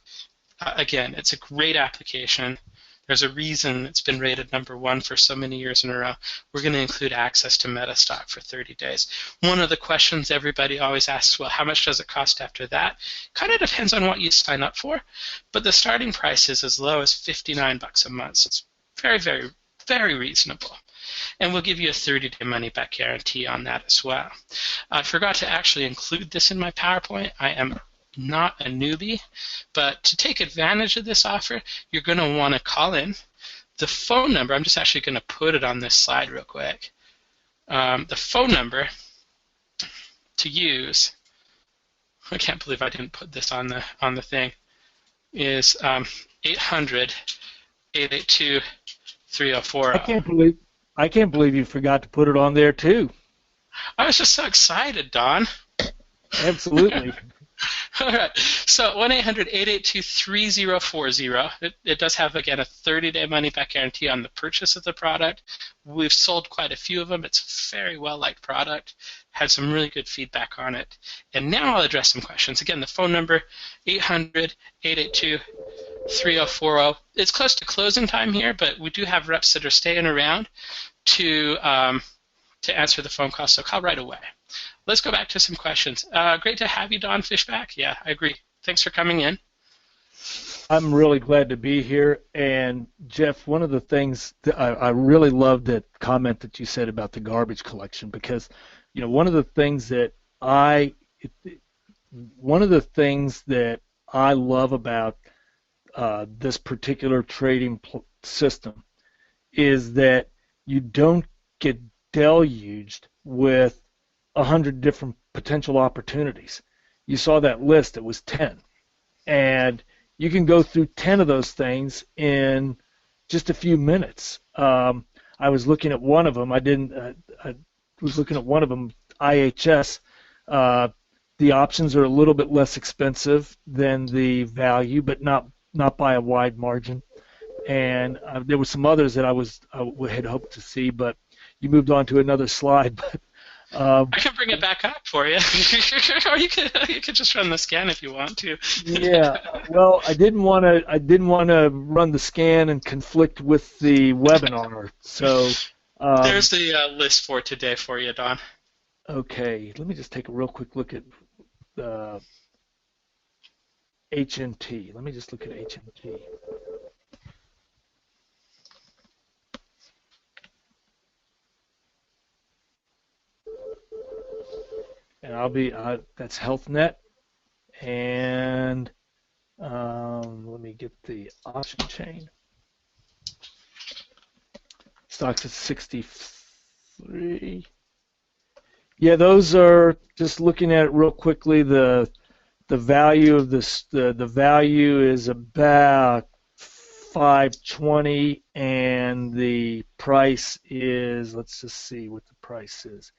again, it's a great application. There's a reason it's been rated #1 for so many years in a row. We're going to include access to MetaStock for 30 days. One of the questions everybody always asks, well, how much does it cost after that? Kind of depends on what you sign up for, but the starting price is as low as $59 a month. So it's very, very, very reasonable. And we'll give you a 30-day money-back guarantee on that as well. I forgot to actually include this in my PowerPoint. I am not a newbie, but to take advantage of this offer, you're going to want to call in. The phone number, I'm just actually going to put it on this slide real quick. The phone number to use, I can't believe I didn't put this on the thing, is 800-882-3040. I can't believe you forgot to put it on there too. I was just so excited, Don. Absolutely. All right. So 1-800-882-3040. It does have, again, a 30-day money-back guarantee on the purchase of the product. We've sold quite a few of them. It's a very well-liked product. Had some really good feedback on it. And now I'll address some questions. Again, the phone number, 800-882-3040. It's close to closing time here, but we do have reps that are staying around to answer the phone call, so call right away. Let's go back to some questions. Great to have you, Don Fishback. Yeah, I agree. Thanks for coming in. I'm really glad to be here. And, Jeff, one of the things that I really loved that comment that you said about the garbage collection, because, you know, one of the things that I love about this particular trading system is that you don't get deluged with 100 different potential opportunities. You saw that list, it was 10. And you can go through 10 of those things in just a few minutes. I was looking at one of them. I was looking at one of them, IHS. The options are a little bit less expensive than the value, but not not by a wide margin. And there were some others that I had hoped to see, but you moved on to another slide. But I can bring it back up for you, or you could just run the scan if you want to. yeah, well, I didn't want to run the scan and conflict with the webinar. So there's the list for today for you, Don. okay, let me just take a real quick look at HNT. Let me just look at HNT. And I'll be that's HealthNet, and let me get the option chain. Stocks at 63. Yeah, those are, just looking at it real quickly, the value of this, the value is about 520, and the price is, let's just see what the price is,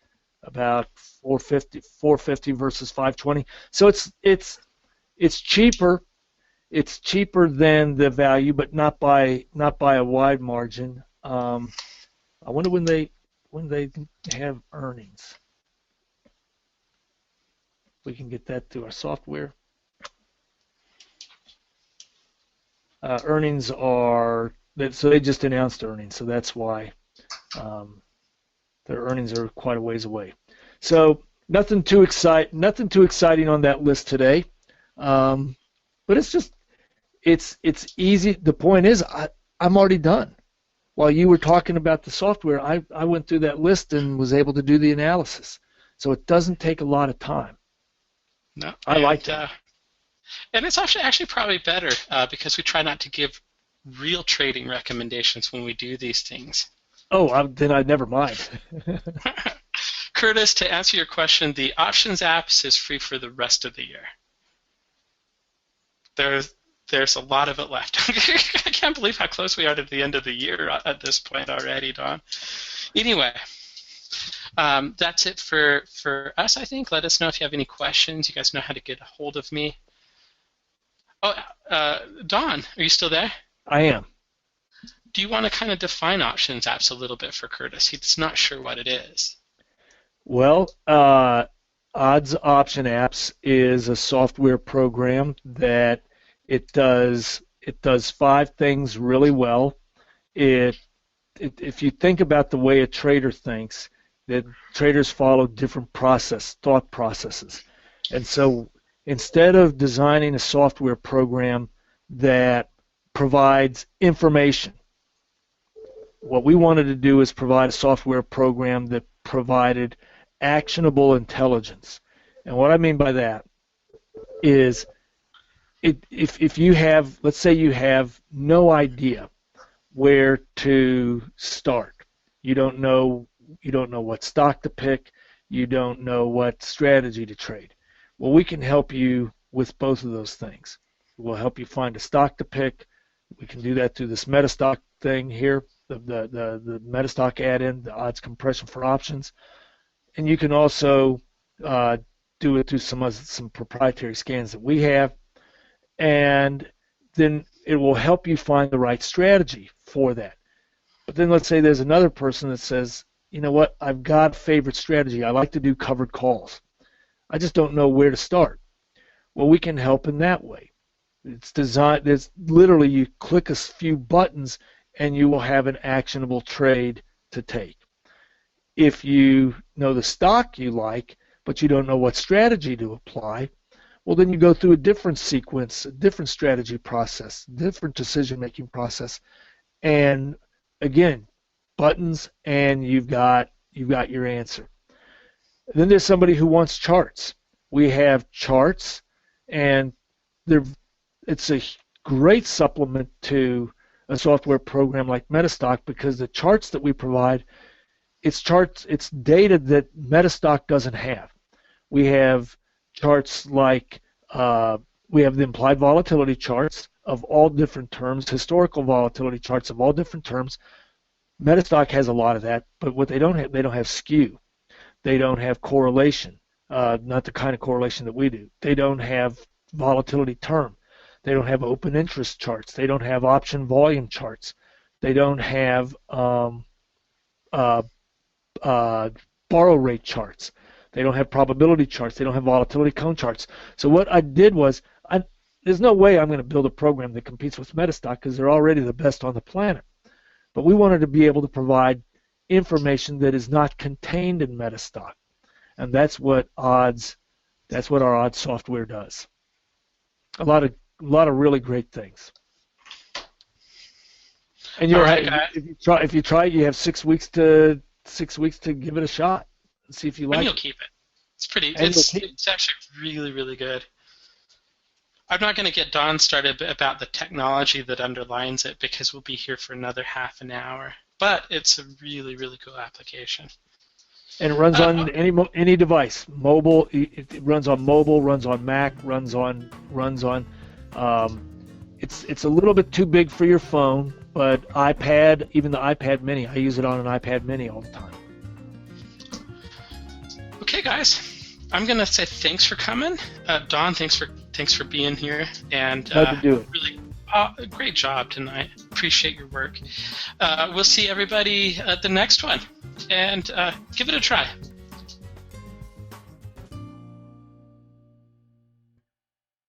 about 450 versus 520. So it's cheaper. It's cheaper than the value, but not by a wide margin. I wonder when they have earnings. We can get that through our software. Earnings are, so they just announced earnings, so that's why their earnings are quite a ways away. So nothing too exciting on that list today, but it's easy. The point is, I'm already done. While you were talking about the software, I went through that list and was able to do the analysis. So it doesn't take a lot of time. No, I like that. And it's actually probably better because we try not to give real trading recommendations when we do these things. Oh, then I never mind. Curtis, to answer your question, the options apps is free for the rest of the year. There's a lot of it left. I can't believe how close we are to the end of the year at this point already, Don. Anyway, that's it for us, I think. Let us know if you have any questions. You guys know how to get a hold of me. Oh, Don, are you still there? I am. Do you want to kind of define options apps a little bit for Curtis? He's not sure what it is. Well, Odds Option Apps is a software program that it does 5 things really well. If you think about the way a trader thinks, that traders follow different thought processes. And so instead of designing a software program that provides information, what we wanted to do is provide a software program that provided actionable intelligence. And what I mean by that is if you have, let's say you have no idea where to start. You don't know what stock to pick, you don't know what strategy to trade. Well, we can help you with both of those things. We'll help you find a stock to pick. We can do that through this MetaStock thing here, the MetaStock add-in, the odds compression for options. And you can also do it through some proprietary scans that we have. And then it will help you find the right strategy for that. But then let's say there's another person that says, you know what, I've got a favorite strategy. I like to do covered calls. I just don't know where to start. Well, we can help in that way. It's designed, there's literally, you click a few buttons and you will have an actionable trade to take. If you know the stock you like, but you don't know what strategy to apply, well, then you go through a different sequence, a different strategy process, different decision-making process, and again, buttons, and you've got your answer. Then there's somebody who wants charts. We have charts, and it's a great supplement to a software program like MetaStock because the charts that we provide, it's data that MetaStock doesn't have. We have charts like we have the implied volatility charts of all different terms, historical volatility charts of all different terms. MetaStock has a lot of that, but what they don't have skew. They don't have correlation, not the kind of correlation that we do. They don't have volatility term. They don't have open interest charts. They don't have option volume charts. They don't have uh, borrow rate charts. They don't have probability charts. They don't have volatility cone charts. So what I did was, there's no way I'm going to build a program that competes with MetaStock because they're already the best on the planet. But we wanted to be able to provide information that is not contained in MetaStock, and that's what our odds software does. A lot of really great things. And you're right. If you try it, you have 6 weeks to give it a shot and see if you like and it. You'll keep it. It's actually really, really good. I'm not going to get Don started about the technology that underlines it because we'll be here for another half an hour. But it's a really, really cool application. And it runs on any device. Mobile. It runs on mobile. Runs on Mac. Runs on. It's a little bit too big for your phone, but iPad, even the iPad Mini, I use it on an iPad Mini all the time. Okay, guys. I'm gonna say thanks for coming, Don. Thanks for being here, and glad to do it. Really, great job tonight. Appreciate your work. We'll see everybody at the next one, and give it a try.